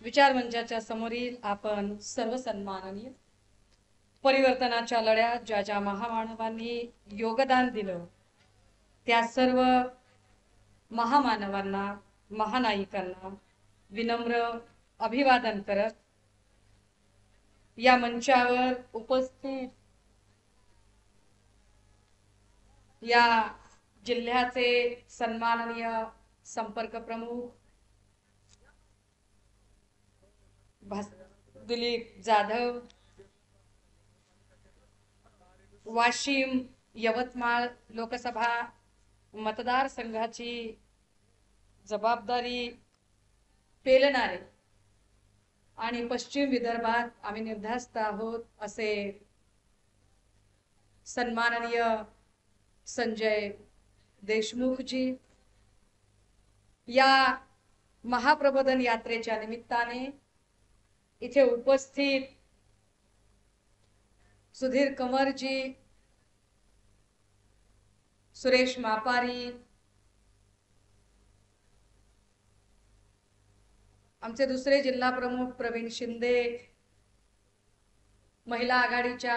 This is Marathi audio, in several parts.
विचार मंचाच्या समोरील आपण सर्व सन्माननीय परिवर्तनाच्या लढ्यात ज्या ज्या महामानवांनी योगदान दिलं त्या सर्व महामानवांना महानायिकांना विनम्र अभिवादन करत या मंचावर उपस्थित या जिल्ह्याचे सन्माननीय संपर्क प्रमुख दिलीप जाधव, वाशिम यवतमाळ लोकसभा मतदारसंघाची जबाबदारी पेलणारे आणि पश्चिम विदर्भात आम्ही निर्धास्त आहोत असे सन्माननीय संजय देशमुख जी, या महाप्रबोधन यात्रेच्या निमित्ताने इथे उपस्थित सुधीर कंवर जी, सुरेश मापारी, आमचे दुसरे जिल्हा प्रमुख प्रवीण शिंदे, महिला आघाडीच्या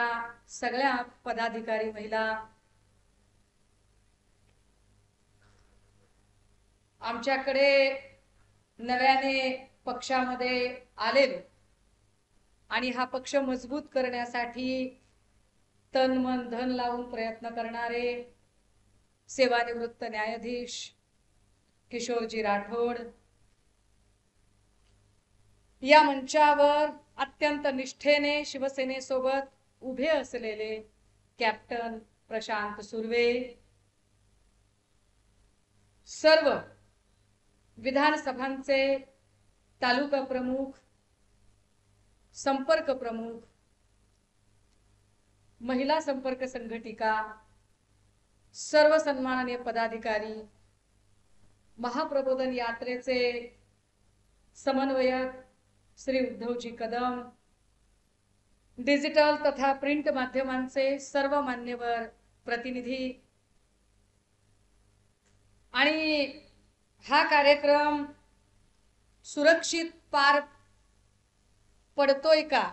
सगळ्या पदाधिकारी महिला, आमच्याकडे नव्याने पक्षामध्ये आलेले आणि हा पक्ष मजबूत करण्यासाठी तन मन धन लावून प्रयत्न करणारे सेवानिवृत्त न्यायाधीश किशोरजी राठोड, या मंचावर अत्यंत निष्ठेने शिवसेनेसोबत उभे असलेले कॅप्टन प्रशांत सुर्वे, सर्व विधानसभांचे तालुका प्रमुख, संपर्क प्रमुख, महिला संपर्क संघटिका, सर्व सन्माननीय पदाधिकारी, महाप्रबोधन यात्रेचे समन्वयक श्री उद्धवजी कदम, डिजिटल तथा प्रिंट माध्यमांचे सर्व मान्यवर प्रतिनिधी, आणि हा कार्यक्रम सुरक्षित पार पडतोय का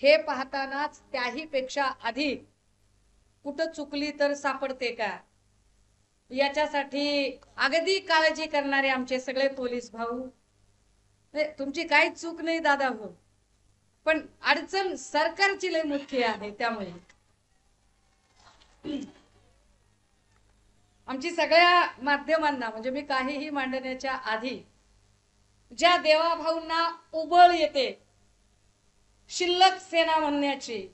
हे पाहतानाच त्याही पेक्षा अधिक कुठं चुकली तर सापडते का याच्यासाठी अगदी काळजी करणारे आमचे सगळे पोलीस भाऊ, तुमची काही चूक नाही दादा हो, पण अडचण सरकारची लय मोठी आहे, त्यामुळे आमची सगळ्या माध्यमांना म्हणजे मी काहीही मांडण्याच्या आधी ज्या देवाभाऊंना उबळ येते शिल्लक सेना म्हणण्याची,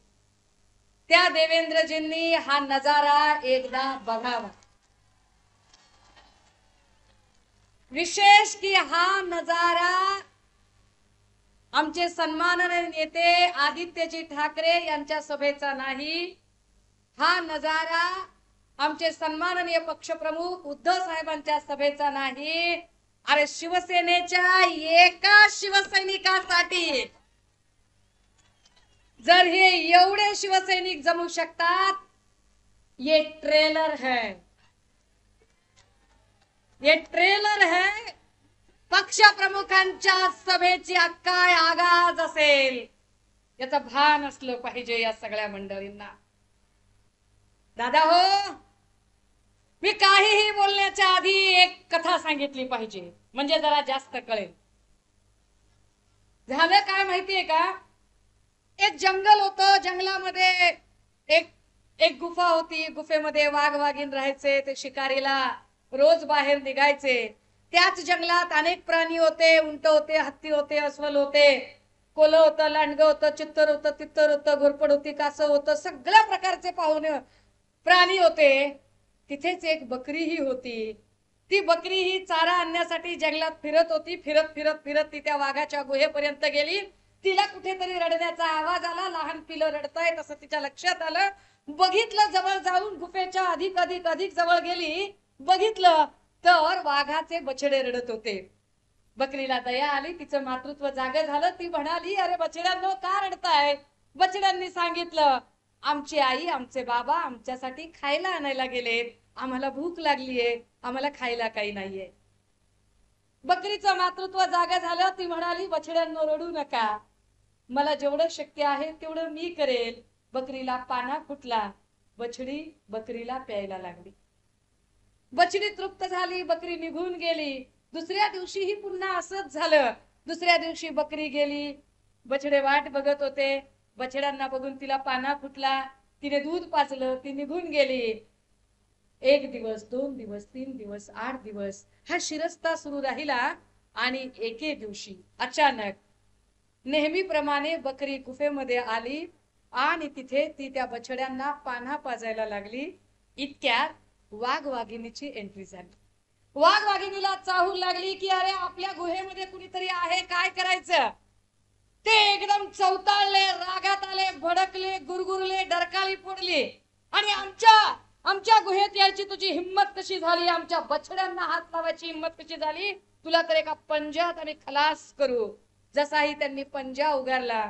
त्या देवेंद्रजींनी हा नजारा एकदा बघावा। विशेष की हा नजारा आमचे सन्माननीय नेते आदित्यजी ठाकरे यांच्या सभेचा नाही, हा नजारा आमचे सन्माननीय पक्षप्रमुख उद्धव साहेबांच्या सभेचा नाही, अरे शिवसेनेच्या एका शिवसैनिकासाठी जर हे एवढे शिवसैनिक जमू शकतात, ये ट्रेलर है, ये ट्रेलर है पक्ष प्रमुखांच्या सभेची काय आगाज असेल याचं भान असलं पाहिजे या सगळ्या मंडळींना। दादा हो, मी काहीही बोलण्याच्या आधी एक कथा सांगितली पाहिजे म्हणजे जरा जास्त कळेल। झालं काय माहितीये का, एक जंगल होतं, जंगलामध्ये एक गुफा होती, गुफेमध्ये वाघ वाघीण राहायचे, ते शिकारीला रोज बाहेर निघायचे। त्याच जंगलात अनेक प्राणी होते, उंट होते, हत्ती होते, अस्वल होते, कोल्ह होतं, लांडगं होतं, चित्तर होतं, तित्तर होतं, घोरपड होती, कासव होतं, सगळ्या प्रकारचे पाहुणे प्राणी होते। तिथेच एक बकरी ही होती, ती बकरी ही चारा आणण्यासाठी जंगलात फिरत होती, फिरत फिरत फिरत ती त्या वाघाच्या गुहेपर्यंत गेली। तिला कुठेतरी रडण्याचा आवाज आला, लहान पिलं रडतायत असं तिच्या लक्षात आलं, बघितलं, जवळ जाऊन गुफेच्या अधिक अधिक अधिक जवळ गेली, बघितलं तर वाघाचे बछडे रडत होते। बकरीला दया आली, तिचं मातृत्व जागे झालं, ती म्हणाली, अरे बछड्यांनो का रडताय? बछड्यांनी सांगितलं, आमची आई आमचे बाबा आमच्यासाठी खायला आणायला गेलेत, आम्हाला भूक लागलीये, आम्हाला खायला काही नाहीये। बकरीचं मातृत्व जागा झालं. ती म्हणाली, बछड्यांनो रडू नका, मला जेवढं शक्य आहे तेवढं मी करेल. बकरीला पाना फुटला, बछडी बकरीला प्यायला लागली. बछडी तृप्त झाली, बकरी निघून गेली. दुसऱ्या दिवशीही पुन्हा असंच झालं. दुसऱ्या दिवशी बकरी गेली, बछडे वाट बघत होते. बछड्यांना बघून तिला पाना फुटला, तिने दूध पाजलं, ती निघून गेली. 1 दिवस, 2 दिवस, 3 दिवस, 8 दिवस हा शिरस्ता सुरू राहिला. आणि एके दिवशी अचानक नेहमीप्रमाणे बकरी गुफेमध्ये आली आणि तिथे ती त्या बछड्यांना पाना पाजायला लागली. इतक्यात वाघ वाघिणीची एंट्री झाली. वाघ वाघिणीला चाहूल लागली की अरे आपल्या गुहेमध्ये कुणीतरी आहे, काय करायचं. ते एकदम चौताळले, रागात आले, भडकले, गुरगुरले, डरकाळी फोडली. आणि आमच्या गुहेत यायची तुझी हिम्मत कशी झाली, आमच्या बछड्यांना हात लावायची हिम्मत कशी झाली, तुला तर एका पंजात आम्ही खलास करू. जसाही त्यांनी पंजा उगारला,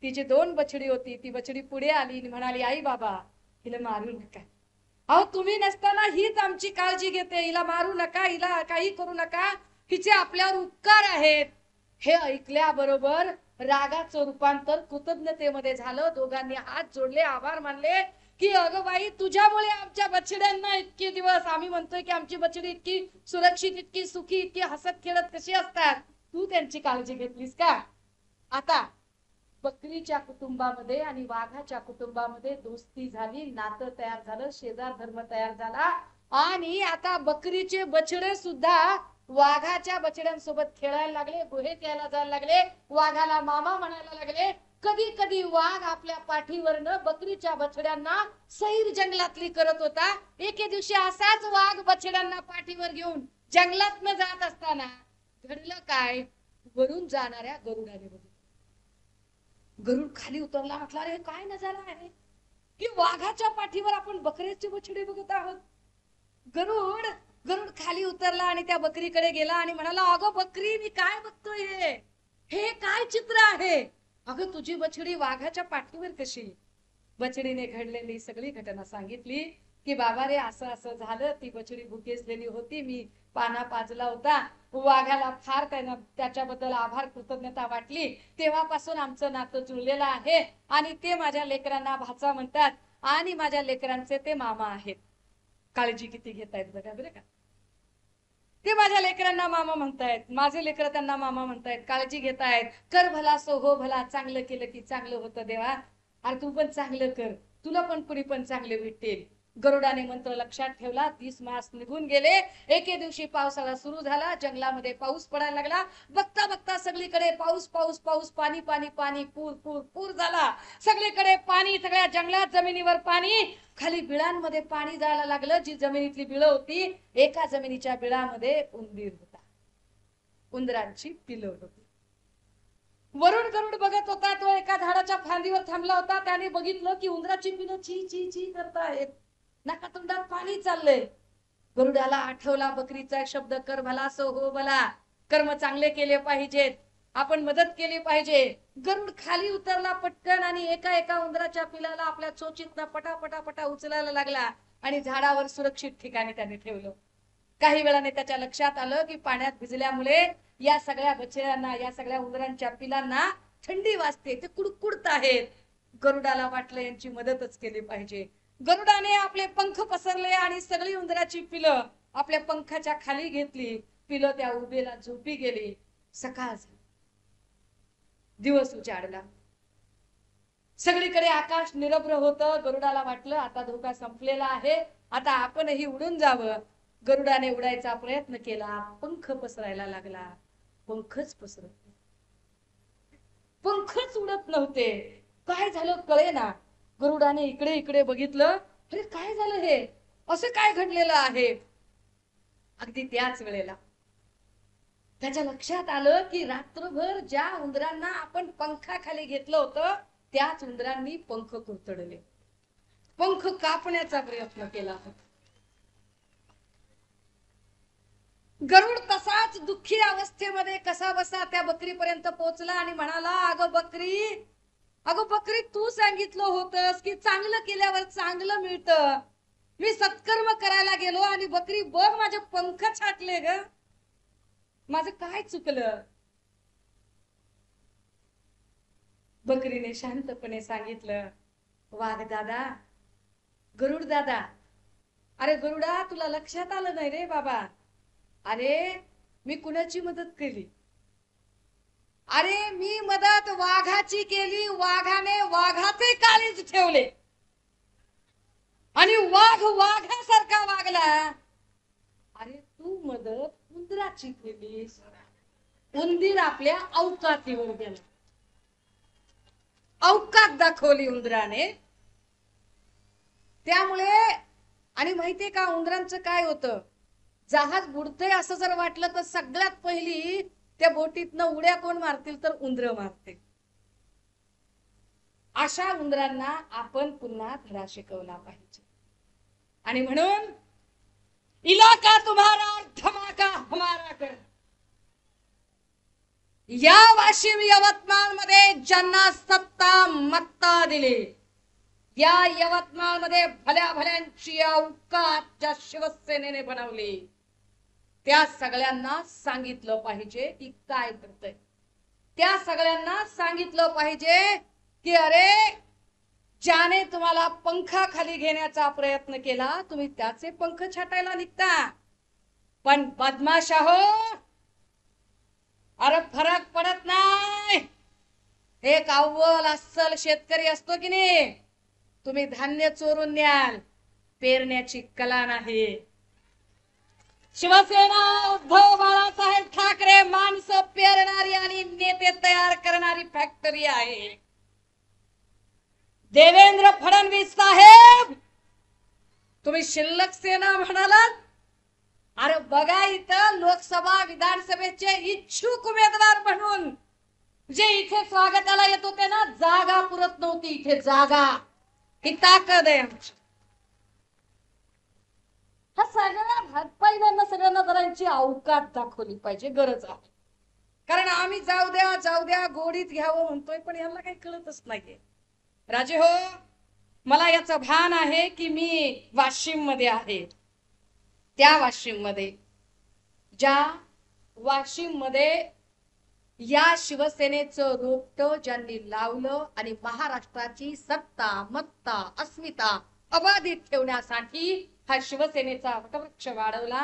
तिची 2 बछडी होती, ती बछडी पुढे आली आणि म्हणाली, आई बाबा हिला मारू नका. अहो तुम्ही नसताना हीच आमची काळजी घेते, हिला मारू नका, हिला काही करू नका, हिचे आपल्यावर उपकार आहेत. हे ऐकल्याबरोबर रागाचं रूपांतर कृतज्ञतेमध्ये झालं. दोघांनी हात जोडले, आभार मानले की अगं बाई तुझ्यामुळे आमच्या बछड्यांना इतके दिवस आम्ही म्हणतोय की आमची बछडी इतकी सुरक्षित, इतकी सुखी, इतकी हसत खेळत कशी असतात, तू त्यांची काळजी घेतलीस का. आता बकरीच्या कुटुंबामध्ये आणि वाघाच्या कुटुंबामध्ये दोस्ती झाली, नातं तयार झालं, शेजार धर्म तयार झाला. आणि आता बकरीचे बछडे सुद्धा वाघाच्या बछड्यांसोबत खेळायला लागले, गुहेत यायला जायला लागले, वाघाला मामा म्हणायला लागले. कधी कधी वाघ आपल्या पाठीवरनं बकरीच्या बछड्यांना सैर जंगलातली करत होता. एके दिवशी असाच वाघ बछड्यांना पाठीवर घेऊन जंगलात न जात असताना घडलं काय, वरून जाणाऱ्या गरुडाने बघितलं. गरुड खाली उतरला, म्हटला अरे काय नजारा आहे की वाघाच्या पाठीवर आपण बकरीचे बछडे बघत आहोत. गरुड खाली उतरला आणि त्या बकरीकडे गेला आणि म्हणाला, अगं बकरी मी काय बघतोय, हे काय चित्र आहे, अगं तुझी बछडी वाघाच्या पाठीवर कशी. बछडीने घडलेली सगळी घटना सांगितली की बाबा रे असं असं झालं, ती बछडी भुकेसलेली होती, मी पाना पाजला होता, वाघाला फार त्याच्याबद्दल आभार कृतज्ञता वाटली, तेव्हापासून आमचं नातं जुळलेलं आहे आणि ते माझ्या लेकरांना भाचा म्हणतात आणि माझ्या लेकरांचे ते मामा आहेत. काळजी किती घेतायत बघा बरं का. ते माझ्या लेकरांना मामा म्हणतायत, माझे लेकर त्यांना मामा म्हणतायत, काळजी घेतायत. कर भला सो हो भला, चांगलं केलं की चांगलं होतं देवा, अरे तू पण चांगलं कर, तुला पण कुणी पण चांगले भेटेल. गरुडाने मंत्र लक्षात ठेवला. 30 मास निघून गेले. एके दिवशी पावसाळा सुरू झाला, जंगलामध्ये पाऊस पडायला लागला. बघता बघता सगळीकडे पाऊस पाऊस पाऊस, पाणी पाणी पाणी, पूर पूर पूर झाला. सगळीकडे पाणी, सगळ्या जंगलात जमिनीवर पाणी, खाली बिळांमध्ये पाणी जायला लागलं. जी जमिनीतली बिळं होती, एका जमिनीच्या बिळामध्ये उंदीर होता, उंदरांची पिलं होती. वरुण गरुड बघत होता, तो एका झाडाच्या फांदीवर थांबला होता. त्याने बघितलं की उंदराची पिलं ची ची ची करतायत, नाका तोंडात पाणी चाललंय. गरुडाला आठवला बकरीचा शब्द, कर भला सो हो भला, कर्म चांगले केले पाहिजेत, आपण मदत केली पाहिजे. गरुड खाली उतरला पटकन आणि एका एका उंदराच्या पिलाला आपल्या चोचीतनं पटा पटा पटा उचलायला लागला आणि झाडावर सुरक्षित ठिकाणी त्याने ठेवलं. काही वेळाने त्याच्या लक्षात आलं की पाण्यात भिजल्यामुळे या सगळ्या बछड्यांना, या सगळ्या उंदरांच्या पिलांना थंडी वाजते, ते कुडकुडत आहेत. गरुडाला वाटलं यांची मदतच केली पाहिजे. गरुडाने आपले पंख पसरले आणि सगळी उंदराची पिलं आपल्या पंखाच्या खाली घेतली. पिलं त्या उभेला झोपी गेली. सकाळ झाली, दिवस उजाडला, सगळीकडे आकाश निरभ्र होतं. गरुडाला वाटलं आता धोका संपलेला आहे, आता आपणही उडून जावं. गरुडाने उडायचा प्रयत्न केला, पंख पसरायला लागला, पंखच पसरत, पंखच उडत नव्हते. काय झालं कळेना. गरुडाने इकडे इकडे बघितलं, अरे काय झालं, हे असं काय घडलेलं आहे. अगदी त्याच वेळेला त्याच्या लक्षात आलं की रात्रभर ज्या उंदरांना आपण पंखाखाली घेतलं होतं, त्याच उंदरांनी पंख कुरतडले, पंख कापण्याचा प्रयत्न केला. गरुड तसाच दुःखी अवस्थेमध्ये कसा बसा त्या बकरीपर्यंत पोहोचला आणि म्हणाला, अगं बकरी तू सांगितलं होतंस की चांगलं केल्यावर चांगलं मिळतं. मी सत्कर्म करायला गेलो आणि बकरी बघ माझे पंख छाटले ग. माझं काय चुकलं? बकरीने शांतपणे सांगितलं, वाघ दादा, गरुड दादा, अरे गरुडा, तुला लक्षात आलं नाही रे बाबा, अरे मी कुणाची मदत केली? अरे मी मदत वाघाची केली, वाघाने वाघाचे काळीज ठेवले आणि वाघ वाघासारखा वागला. अरे तू मदत उंदराची केलीस, उंदीर आपल्या अवकातीवर गेला, अवकात दाखवली उंदराने. त्यामुळे आणि माहितीये का उंदरांचं काय होतं, जहाज बुडतंय असं जर वाटलं तर सगळ्यात पहिली त्या बोटीतनं उड्या कोण मारतील तर उंदर मारतील. अशा उंदरांना आपण पुन्हा धडा शिकवला पाहिजे. आणि म्हणून इलाका तुम्हारा धमाका हमारा कर. या वाशिम यवतमाळ मध्ये ज्यांना सत्ता मत्ता दिली, या यवतमाळ मध्ये भल्या भल्यांची अवकात ज्या शिवसेनेने बनवली, त्या सगळ्यांना सांगितलं पाहिजे की काय करतंय. त्या सगळ्यांना सांगितलं पाहिजे की अरे ज्याने तुम्हाला पंखाखाली घेण्याचा प्रयत्न केला, तुम्ही त्याचे पंख छाटायला निघता. पण बदमाश आहो, अरे फरक पडत नाही. एक अव्वल अस्सल शेतकरी असतो की नाही, तुम्ही धान्य चोरून न्याल, पेरण्याची कला नाही. शिवसेना उद्धव बाळासाहेब ठाकरे माणसं पेरणारी आणि नेते तयार करणारी फॅक्टरी आहे. देवेंद्र फडणवीस साहेब, तुम्ही शिल्लक सेना म्हणालात, अरे बघा इथं लोकसभा विधानसभेचे इच्छुक उमेदवार म्हणून जे इथे स्वागताला येत होते ना, जागा पुरत नव्हती. इथे जागा, ही ताकद आहे आमची. हा सगळ्या पहिल्यांदा सगळ्यांना जरांची अवकात दाखवली पाहिजे, गरज आहे. कारण आम्ही जाऊ द्या जाऊ द्या गोडीत घ्यावं म्हणतोय, पण यांना काही कळतच नाहीये. राजे हो, मला याचं भान आहे की मी वाशिम मध्ये आहे. त्या वाशिम मध्ये, ज्या वाशिम मध्ये या शिवसेनेचं रोपटं ज्यांनी लावलं आणि महाराष्ट्राची सत्ता मत्ता अस्मिता अबाधित ठेवण्यासाठी हा शिवसेनेचा वटवृक्ष वाढवला,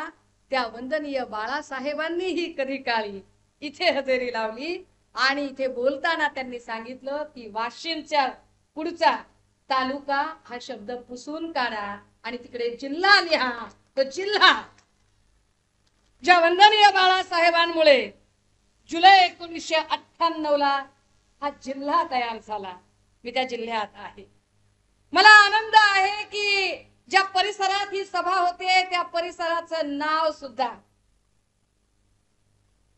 त्या वंदनीय बाळासाहेबांनीही कधी काळी इथे हजेरी लावली. आणि इथे बोलताना त्यांनी सांगितलं की वाशिमच्या पुढचा तालुका हा शब्द पुसून काढा आणि तिकडे जिल्हा लिहा. तो जिल्हा ज्या वंदनीय बाळासाहेबांमुळे जुलै 1998 ला हा जिल्हा तयार झाला. मी त्या जिल्ह्यात आहे. मला आनंद आहे की ज्या परिसरात ही सभा होते त्या परिसराचं नाव सुद्धा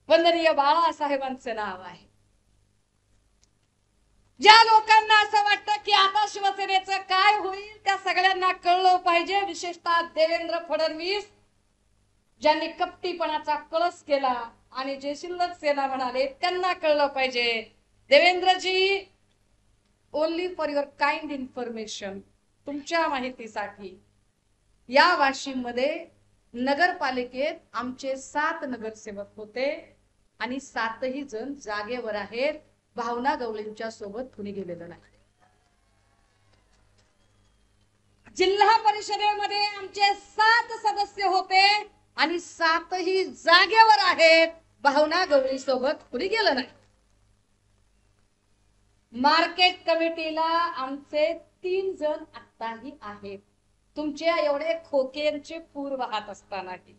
वंदनीय बाळासाहेबांचं नाव आहे. ज्या लोकांना असं वाटतं की आता शिवसेनेचं काय होईल, त्या सगळ्यांना कळलं पाहिजे, विशेषतः देवेंद्र फडणवीस ज्यांनी कपटीपणाचा कळस केला आणि जे शिल्लक सेना म्हणाले त्यांना कळलं पाहिजे. Devendraji, only for your kind information, तुमच्या माहितीसाठी, या वाशिम मध्ये नगरपालिकेत आमचे 7 नगरसेवक होते आणि 7ही जण जागेवर आहेत. भावना गवळींच्या सोबत कुणी गेलेलं नाही. जिल्हा परिषदेमध्ये आमचे 7 सदस्य होते आणि 7ही जागेवर आहेत. भावना गवळी सोबत कुणी गेलं नाही. मार्केट कमिटीला आमचे 3 जण आत्ताही आहेत. तुमच्या एवढे खोकेंचे पूर वाहत असतानाही.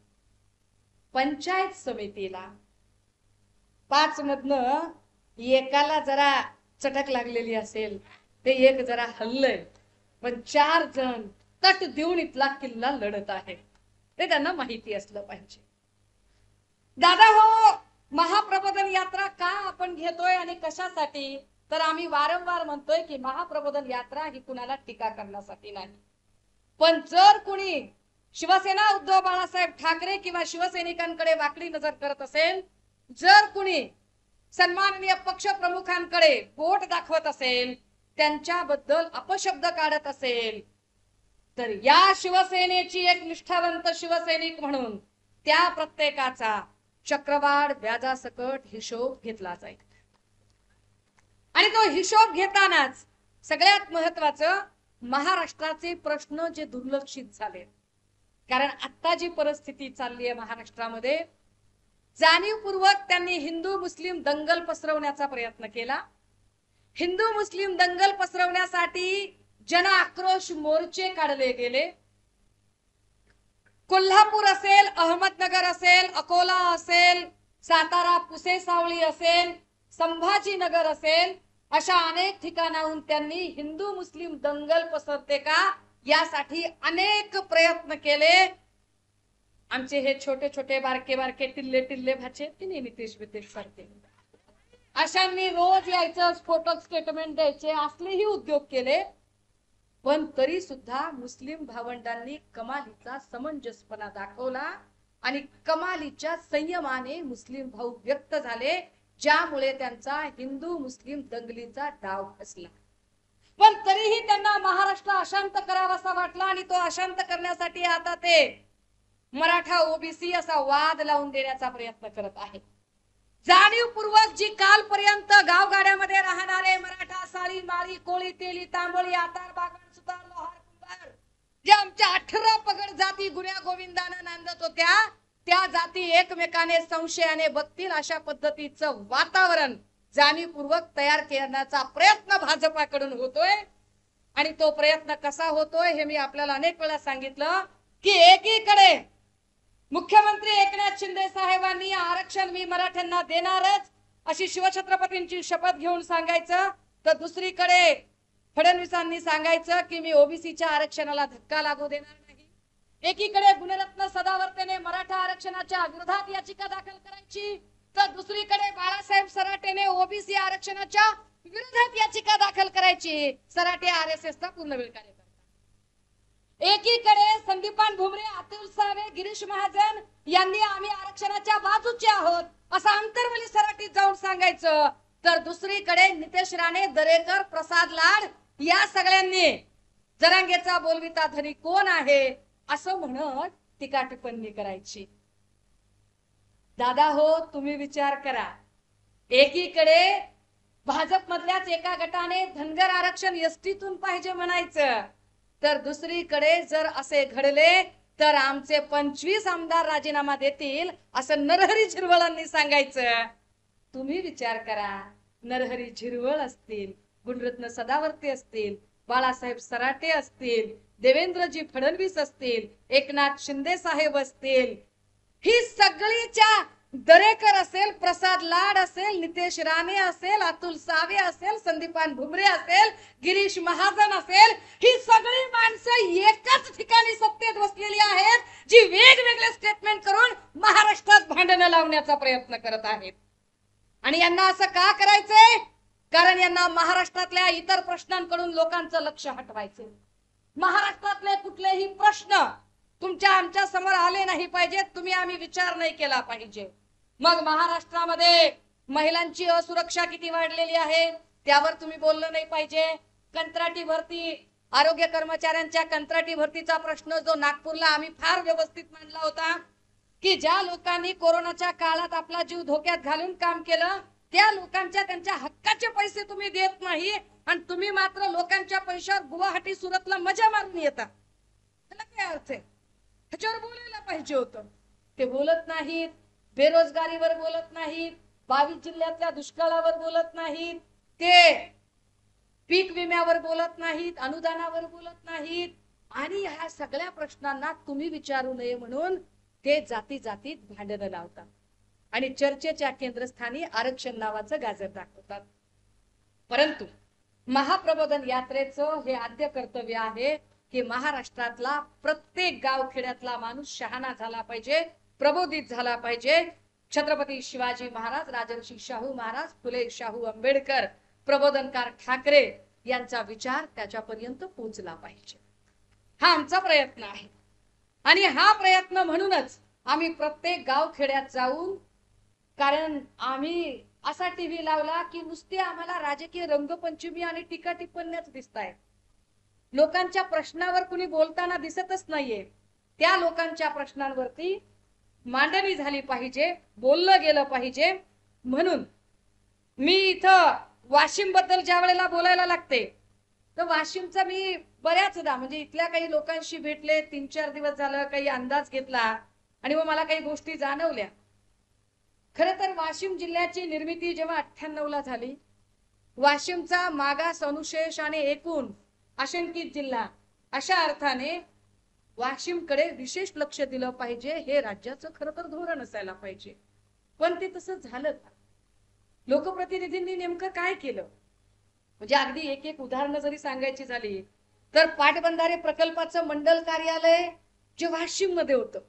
पंचायत समितीला 5 मधनं एकाला जरा चटक लागलेली असेल, ते एक जरा हल्लय, पण 4 जण तट देऊन इथला किल्ला लढत आहेत. ते त्यांना माहिती असलं पाहिजे. दादा हो, महाप्रबोधन यात्रा का आपण घेतोय आणि कशासाठी, तर आम्ही वारंवार म्हणतोय की महाप्रबोधन यात्रा ही कुणाला टीका करण्यासाठी नाही. पण जर कुणी शिवसेना उद्धव बाळासाहेब ठाकरे किंवा शिवसैनिकांकडे वाकडी नजर करत असेल, जर कुणी सन्माननीय पक्ष प्रमुखांकडे बोट दाखवत असेल, त्यांच्याबद्दल अपशब्द काढत असेल, तर या शिवसेनेची एक निष्ठावंत शिवसैनिक म्हणून त्या प्रत्येकाचा चक्रवाढ व्याजासकट हिशोब घेतला जाईल. आणि तो हिशोब घेतानाच सगळ्यात महत्वाचं महाराष्ट्राचे प्रश्न जे दुर्लक्षित झाले. कारण आता जी परिस्थिती चालली आहे महाराष्ट्रामध्ये, जाणीवपूर्वक त्यांनी हिंदू मुस्लिम दंगल पसरवण्याचा प्रयत्न केला. हिंदू मुस्लिम दंगल पसरवण्यासाठी जन आक्रोश मोर्चे काढले गेले. कोल्हापूर असेल, अहमदनगर असेल, अकोला असेल, सातारा पुसेसावळी असेल, संभाजीनगर असेल, अशा अनेक ठिकाणाहून त्यांनी हिंदू मुस्लिम दंगल पसरते का यासाठी अनेक प्रयत्न केले. आमचे हे छोटे छोटे बारके बारके टिल्ले टिल्ले भाचे ते नेहमी नितेश सारखे अशांनी रोज यायचं, फोटो स्टेटमेंट द्यायचे, असलेही उद्योग केले. पण तरी सुद्धा मुस्लिम भावंडांनी कमालीचा समंजसपणा दाखवला आणि कमालीच्या संयमाने मुस्लिम भाऊ व्यक्त झाले, ज्यामुळे त्यांचा हिंदू मुस्लिम दंगलीचा डाव फसला. पण तरीही त्यांना महाराष्ट्र अशांत करावासा वाटला आणि तो अशांत करण्यासाठी आता ते मराठा ओबीसी असा वाद लावून देण्याचा प्रयत्न करत आहे. जाणीवपूर्वक जी कालपर्यंत गावगाड्यामध्ये राहणारे मराठा, साळी, माळी, कोळी, तेली, तांबळी, आतार, बागण, सुतार, लोहार, कुंभार, जे आमच्या 18 पगड जाती गुण्या गोविंदानं नांदत होत्या, त्या जाती एकमेकाने संशयाने बघतील अशा पद्धतीचं वातावरण जाणीवपूर्वक तयार करण्याचा प्रयत्न भाजपाकडून होतोय. आणि तो प्रयत्न कसा होतोय हे मी आपल्याला अनेक वेळा सांगितलं की एकीकडे मुख्यमंत्री एकनाथ शिंदे साहेबांनी आरक्षण मी मराठ्यांना देणारच अशी शिवछत्रपतींची शपथ घेऊन सांगायचं, तर दुसरीकडे फडणवीसांनी सांगायचं की मी ओबीसीच्या आरक्षणाला धक्का लागू देणार नाही. एकीकडे गुणरत्न सदावर्तेने मराठा आरक्षणाच्या विरोधात याचिका दाखल करायची, तर दुसरीकडे बाळासाहेब सराटेने ओबीसी आरक्षणाच्या विरोधात याचिका दाखल करायची. सराटे आरएसएसचा पूर्णवेळ कार्यकर्ता. एकीकडे संदीपान भुमरे, अतुल सावे, गिरीश महाजन यांनी आम्ही आरक्षणाच्या बाजूचे आहोत असं अंतर्वली सराटीत जाऊन सांगायचं, तर दुसरीकडे नितेश राणे, दरेकर, प्रसाद लाड या सगळ्यांनी जरांगेचा बोलविता धनी कोण आहे असं म्हणत टीका टिप्पणी करायची. दादा हो, तुम्ही विचार करा. एकीकडे भाजप मधल्याच एका गटाने धनगर आरक्षण एसटीतून पाहिजे म्हणायचं, तर दुसरीकडे जर असे घडले तर आमचे 25 आमदार राजीनामा देतील असं नरहरी झिरवळांनी सांगायचं. तुम्ही विचार करा, नरहरी झिरवळ असतील, गुणरत्न सदावर्ते असतील, बाळासाहेब सराटे असतील, देवेंद्रजी फडणवीस असतील, एकनाथ शिंदे साहेब असतील, ही सगळीच्या दरेकर असेल, प्रसाद लाड असेल, नितेश राणे असेल, अतुल सावे असेल, संदीपान भुमरे असेल, गिरीश महाजन असेल, ही सगळी माणसं एकाच ठिकाणी सत्तेत बसलेली आहेत, जी वेगवेगळे स्टेटमेंट करून महाराष्ट्रात भांडणं लावण्याचा प्रयत्न करत आहेत. आणि यांना असं का करायचंय? कारण यांना महाराष्ट्रातल्या इतर प्रश्नांकडून लोकांचं लक्ष हटवायचं. महाराष्ट्रातले कुठलेही प्रश्न तुमच्या आमच्या समोर आले नाही पाहिजेत, तुम्ही आम्ही विचार नाही केला पाहिजे. मग महाराष्ट्रामध्ये महिलांची असुरक्षा किती वाढलेली आहे त्यावर तुम्ही बोललं नाही पाहिजे. कंत्राटी भरती, आरोग्य कर्मचाऱ्यांच्या कंत्राटी भरतीचा प्रश्न जो नागपूरला आम्ही फार व्यवस्थित मांडला होता की ज्या लोकांनी कोरोनाच्या काळात आपला जीव धोक्यात घालून काम केलं, त्या लोकांच्या त्यांच्या हक्काचे पैसे तुम्ही देत नाही आणि तुम्ही मात्र लोकांच्या पैशावर गुवाहाटी सुरतला मजा मारून येता. त्याला काय अर्थ आहे? ह्याच्यावर बोलायला पाहिजे होतं. ते बोलत नाहीत. बेरोजगारीवर बोलत नाहीत, 22 जिल्ह्यातल्या दुष्काळावर बोलत नाहीत, ते पीक विम्यावर बोलत नाहीत, अनुदानावर बोलत नाहीत. आणि ह्या सगळ्या प्रश्नांना तुम्ही विचारू नये म्हणून ते जाती जातीत भांडणं लावतात आणि चर्चेच्या केंद्रस्थानी आरक्षण नावाचं गाजर दाखवतात. परंतु महाप्रबोधन यात्रेचं हे आद्य कर्तव्य आहे की महाराष्ट्रातला प्रत्येक गावखेड्यातला माणूस शहाणा झाला पाहिजे, प्रबोधित झाला पाहिजे. छत्रपती शिवाजी महाराज, राजर्षी शाहू महाराज, फुले शाहू आंबेडकर, प्रबोधनकार ठाकरे यांचा विचार त्याच्यापर्यंत पोहोचला पाहिजे. हा आमचा प्रयत्न आहे आणि हा प्रयत्न म्हणूनच आम्ही प्रत्येक गावखेड्यात जाऊन, कारण आम्ही असा टीव्ही लावला की नुसते आम्हाला राजकीय रंगपंचमी आणि टीका टिप्पण्याच दिसतायत. लोकांच्या प्रश्नावर कुणी बोलताना दिसतच नाहीये. त्या लोकांच्या प्रश्नांवरती मांडणी झाली पाहिजे, बोललं गेलं पाहिजे. म्हणून मी इथं वाशिम बद्दल ज्या वेळेला बोलायला लागते तर वाशिमचा मी बऱ्याचदा म्हणजे इथल्या काही लोकांशी भेटले, 3-4 दिवस झालं, काही अंदाज घेतला आणि मग मला काही गोष्टी जाणवल्या. खरं तर वाशिम जिल्ह्याची निर्मिती जेव्हा 98ला झाली, वाशिमचा मागास, अनुशेष आणि एकूण आशंकित जिल्हा अशा अर्थाने वाशिमकडे विशेष लक्ष दिलं पाहिजे, हे राज्याचं खरं तर धोरण असायला पाहिजे. पण ते तसं झालं का? लोकप्रतिनिधींनी नेमकं काय केलं? म्हणजे अगदी एक एक उदाहरणं जरी सांगायची झाली तर पाटबंधारे प्रकल्पाचं मंडल कार्यालय जे वाशिम मध्ये होतं,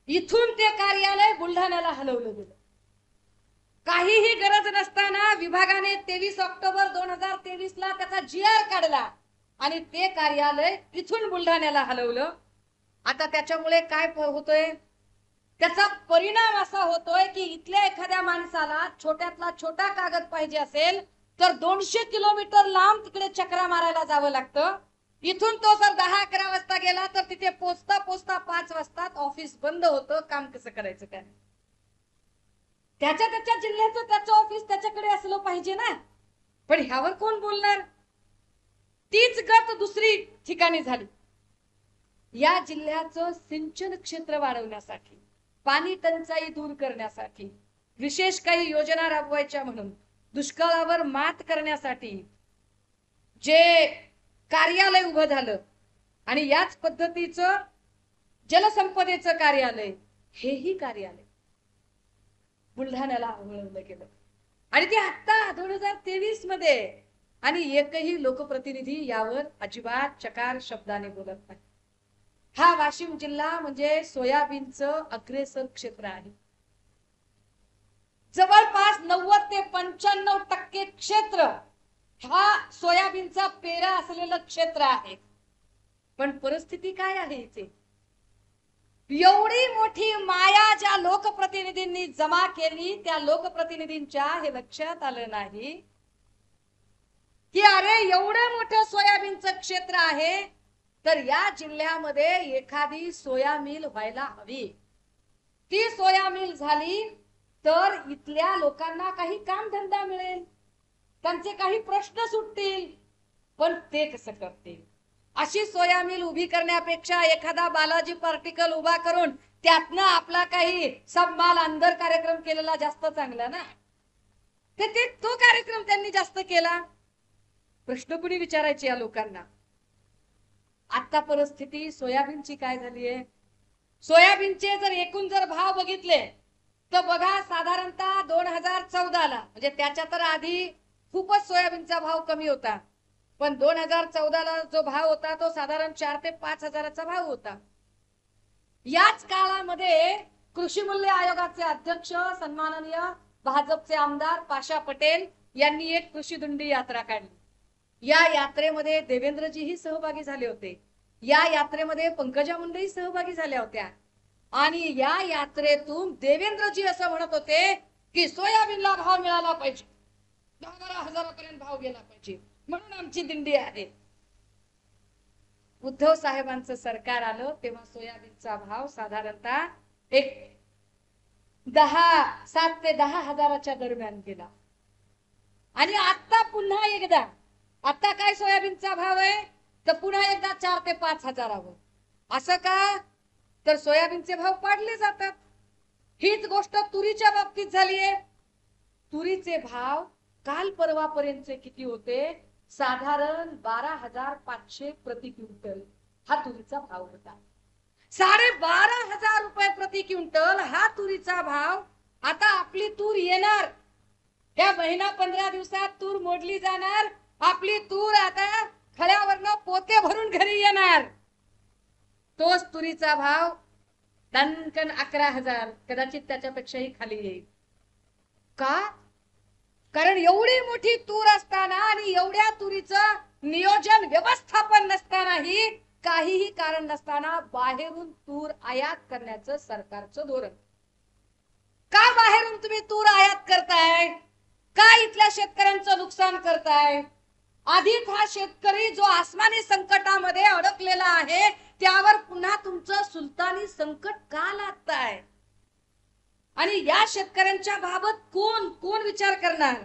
इथून ते कार्यालय बुलढाण्याला हलवलं गेलं. काहीही गरज नसताना विभागाने 23 ऑक्टोबर 2023ला त्याचा GR काढला आणि ते कार्यालय इथून बुलढाण्याला हलवलं. आता त्याच्यामुळे काय होतोय? त्याचा परिणाम असा होतोय की इथल्या एखाद्या माणसाला छोट्यातला छोटा कागद पाहिजे असेल तर 200 किलोमीटर लांब तिकडे चक्रा मारायला जावं लागतं. इथून तो जर 10-11 वाजता गेला तर तिथे पोचता पोचता 5 वाजता ऑफिस बंद होतं. काम कसं करायचं काय? त्याच्या जिल्ह्याचं त्याचं ऑफिस त्याच्याकडे असलं पाहिजे ना. पण ह्यावर कोण बोलणार? तीच गत दुसरी ठिकाणी झाली. या जिल्ह्याचं सिंचन क्षेत्र वाढवण्यासाठी, पाणी टंचाई दूर करण्यासाठी, विशेष काही योजना राबवायच्या म्हणून, दुष्काळावर मात करण्यासाठी जे कार्यालय उभं झालं आणि याच पद्धतीचं जलसंपदेचं कार्यालय, हेही कार्यालय बुलढाण्याला वळवलं गेलं. आणि ते आता 2023 मध्ये, आणि एकही लोकप्रतिनिधी यावर अजिबात चकार शब्दाने बोलत नाही. हा वाशिम जिल्हा म्हणजे सोयाबीनचं अग्रेसर क्षेत्र आहे. जवळपास 90 ते 95% क्षेत्र हा सोयाबीनचा पेरा असलेलं क्षेत्र आहे. पण परिस्थिती काय आहे इथे? एवढी मोठी माया ज्या लोकप्रतिनिधींनी जमा केली, त्या लोकप्रतिनिधींच्या हे लक्षात आलं नाही की अरे एवढं मोठं सोयाबीनचं क्षेत्र आहे तर या जिल्ह्यामध्ये एखादी सोया मिल व्हायला हवी. ती सोया मिल झाली तर इथल्या लोकांना काही कामधंदा मिळेल, त्यांचे काही प्रश्न सुटतील. पण ते कसं करतील? अशी सोया मिल उभी करण्यापेक्षा एखादा बालाजी पार्टिकल उभा करून त्यातनं आपला काही सबमाल अंदर कार्यक्रम केलेला जास्त चांगला ना. तो कार्यक्रम त्यांनी जास्त केला. प्रश्न कुणी विचारायचे या लोकांना? आता परिस्थिती सोयाबीनची काय झाली आहे? सोयाबीनचे जर एकूण भाव बघितले तर बघा, साधारणतः 2014ला म्हणजे त्याच्या तर आधी खूपच सोयाबीनचा भाव कमी होता, पण 2014ला जो भाव होता तो साधारण 4 ते 5 हजाराचा भाव होता. याच काळामध्ये कृषी मूल्य आयोगाचे अध्यक्ष सन्माननीय भाजपचे आमदार पाशा पटेल यांनी एक कृषी दिंडी यात्रा काढली. या यात्रेमध्ये देवेंद्रजीही सहभागी झाले होते. या यात्रेमध्ये पंकजा मुंडेही सहभागी झाल्या होत्या. आणि या यात्रेतून देवेंद्रजी असं म्हणत होते की सोयाबीनला भाव मिळाला पाहिजे, 10-12 हजारापर्यंत भाव गेला पाहिजे, म्हणून आमची दिंडी आहे. उद्धव साहेबांचं सरकार आलं तेव्हा सोयाबीनचा भाव साधारणतः 7 ते 10 हजाराच्या दरम्यान गेला. आणि आता पुन्हा एकदा, आता काय सोयाबीनचा भाव आहे तर पुन्हा एकदा 4 ते 5 हजारावर. असं का? तर सोयाबीनचे भाव पाडले जातात. हीच गोष्ट तुरीच्या बाबतीत झालीये. तुरीचे भाव काल परवापर्यंतचे किती होते? साधारण 12,500 प्रति क्विंटल हा तुरीचा भाव होता. 12,500 रुपये प्रति क्विंटल हा तुरीचा भाव. आता आपली तूर येणार, या महिना 15 दिवसात तूर मोडली जाणार. आपली तूर आता खळ्यावरनं पोते भरून घरी येणार. तोच तुरीचा भाव दणकन 11,000, कदाचित त्याच्यापेक्षाही खाली येईल. का? कारण एवढी मोठी तूर असताना आणि एवढ्या तुरीचं नियोजन व्यवस्थापन नसतानाही, काहीही कारण नसताना बाहेरून तूर आयात करण्याचं सरकारचं धोरण. का बाहेरून तुम्ही तूर आयात करताय? का इथल्या शेतकऱ्यांचं नुकसान करताय? आधीच हा शेतकरी जो आसमानी संकटामध्ये अडकलेला आहे त्यावर पुन्हा तुमचं सुलतानी संकट का लागताय? आणि या शेतकऱ्यांच्या बाबत कोण कोण विचार करणार?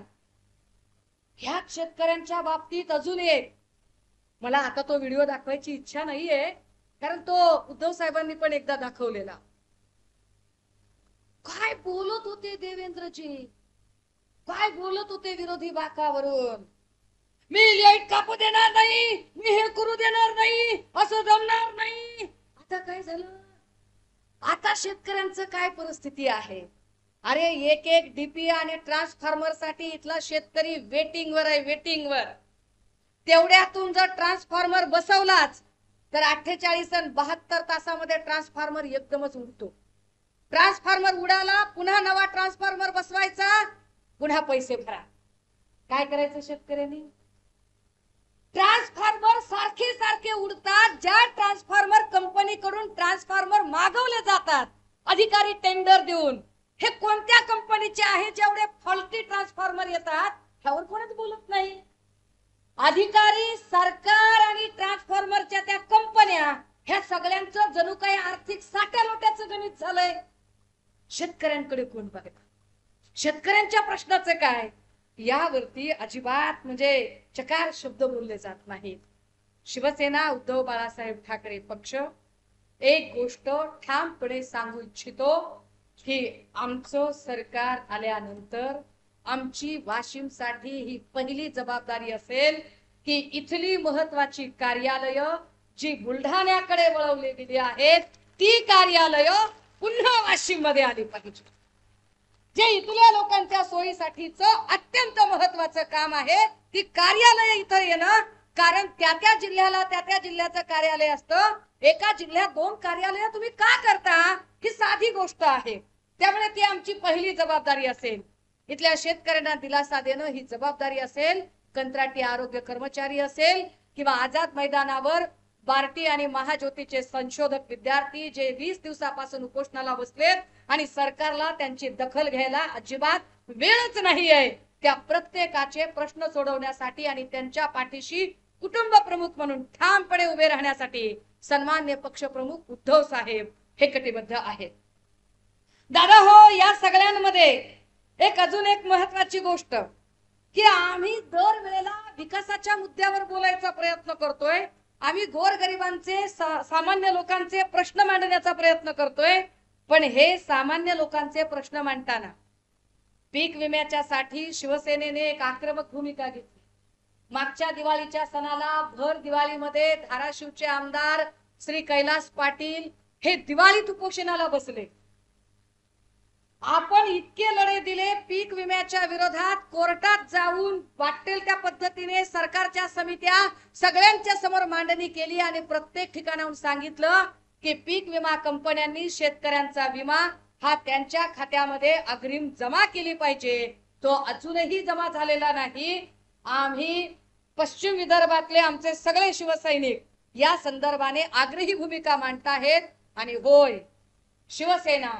ह्या शेतकऱ्यांच्या बाबतीत अजून एक, मला आता तो व्हिडिओ दाखवायची इच्छा नाहीये, कारण तो उद्धव साहेबांनी पण एकदा दाखवलेला. काय बोलत होते देवेंद्रजी, काय बोलत होते विरोधी बाकावरून. मी लाईट कापू देणार नाही, मी हे करू देणार नाही, असं जमणार नाही. आता काय झालं? आता शेतकऱ्यांचं काय परिस्थिती आहे? अरे एक एक डीपी आणि ट्रान्सफॉर्मर साठी इथला शेतकरी वेटिंग वर आहे, वेटिंग वर. तेवढ्यातून जर ट्रान्सफॉर्मर बसवलाच तर 48 आणि 72 तासामध्ये ट्रान्सफॉर्मर एकदमच उडतो. ट्रान्सफॉर्मर उडाला, पुन्हा नवा ट्रान्सफॉर्मर बसवायचा, पुन्हा पैसे भरा. काय करायचं शेतकऱ्यांनी? ट्रान्सफॉर्मर सारखे सारखे उडतात. ज्या ट्रान्सफॉर्मर कंपनीकडून ट्रान्सफॉर्मर मागवले जातात अधिकारी टेंडर देऊन, हे कोणत्या कंपनीचे आहे? जेवढे फॉल्टी ट्रान्सफॉर्मर येतात ह्यावर कोणच बोलत नाही. अधिकारी, सरकार आणि ट्रान्सफॉर्मरच्या त्या कंपन्या, ह्या सगळ्यांचं जणू काही आर्थिक साठ्यालोट्याचं गणित झालंय. शेतकऱ्यांकडे कोण बघत? शेतकऱ्यांच्या प्रश्नाचं काय? यावरती अजिबात म्हणजे चकार शब्द बोलले जात नाहीत. शिवसेना, उद्धव बाळासाहेब ठाकरे पक्ष एक गोष्ट ठामपणे सांगू इच्छितो की आमचं सरकार आल्यानंतर आमची वाशिमसाठी ही पहिली जबाबदारी असेल की इथली महत्वाची कार्यालय जी बुलढाण्याकडे वळवली गेली आहेत, ती कार्यालय पुन्हा वाशिम मध्ये आली पाहिजे. जे इथल्या लोकांच्या सोयीसाठीच अत्यंत महत्वाचं काम आहे, ती कार्यालय इथं येणं. कारण त्या त्या जिल्ह्याला त्या त्या जिल्ह्याचं कार्यालय असतं. एका जिल्ह्यात 2 कार्यालय तुम्ही का करता? ही साधी गोष्ट आहे. त्यामुळे ती आमची पहिली जबाबदारी असेल. इथल्या शेतकऱ्यांना दिलासा देणं ही जबाबदारी असेल. कंत्राटी आरोग्य कर्मचारी असेल किंवा आझाद मैदानावर बार्टी आणि महाज्योतीचे संशोधक विद्यार्थी जे 20 दिवसापासून उपोषणाला बसलेत आणि सरकारला त्यांची दखल घ्यायला अजिबात वेळच नाही आहे, त्या प्रत्येकाचे प्रश्न सोडवण्यासाठी आणि त्यांच्या पाठीशी कुटुंब प्रमुख म्हणून ठामपणे उभे राहण्यासाठी सन्मान्य पक्षप्रमुख उद्धव साहेब हे कटिबद्ध आहेत. दादा हो, या सगळ्यांमध्ये अजून एक महत्वाची गोष्ट की आम्ही दर वेळेला विकासाच्या मुद्द्यावर बोलायचा प्रयत्न करतोय. आम्ही गोरगरिबांचे, सामान्य लोकांचे प्रश्न मांडण्याचा प्रयत्न करतोय. पण हे सामान्य लोकांचे प्रश्न मांडताना पीक विम्याच्या साठी शिवसेनेने एक आक्रमक भूमिका घेतली. मागच्या दिवाळीच्या सणाला भर दिवाळीमध्ये धाराशिवचे आमदार श्री कैलास पाटील हे दिवाळीत उपोषणाला बसले. आपण इतके लढे दिले, पीक विम्याच्या विरोधात कोर्टात जाऊन वाटेल त्या पद्धतीने सरकारच्या समित्या सगळ्यांच्या समोर मांडणी केली आणि प्रत्येक ठिकाणाहून सांगितलं की पीक विमा कंपन्यांनी शेतकऱ्यांचा विमा हा त्यांच्या खात्यामध्ये अग्रिम जमा केली पाहिजे. तो अजूनही जमा झालेला नाही. आम्ही पश्चिम विदर्भातले आमचे सगळे शिवसैनिक या संदर्भाने आग्रही भूमिका मांडताहेत. आणि होय, शिवसेना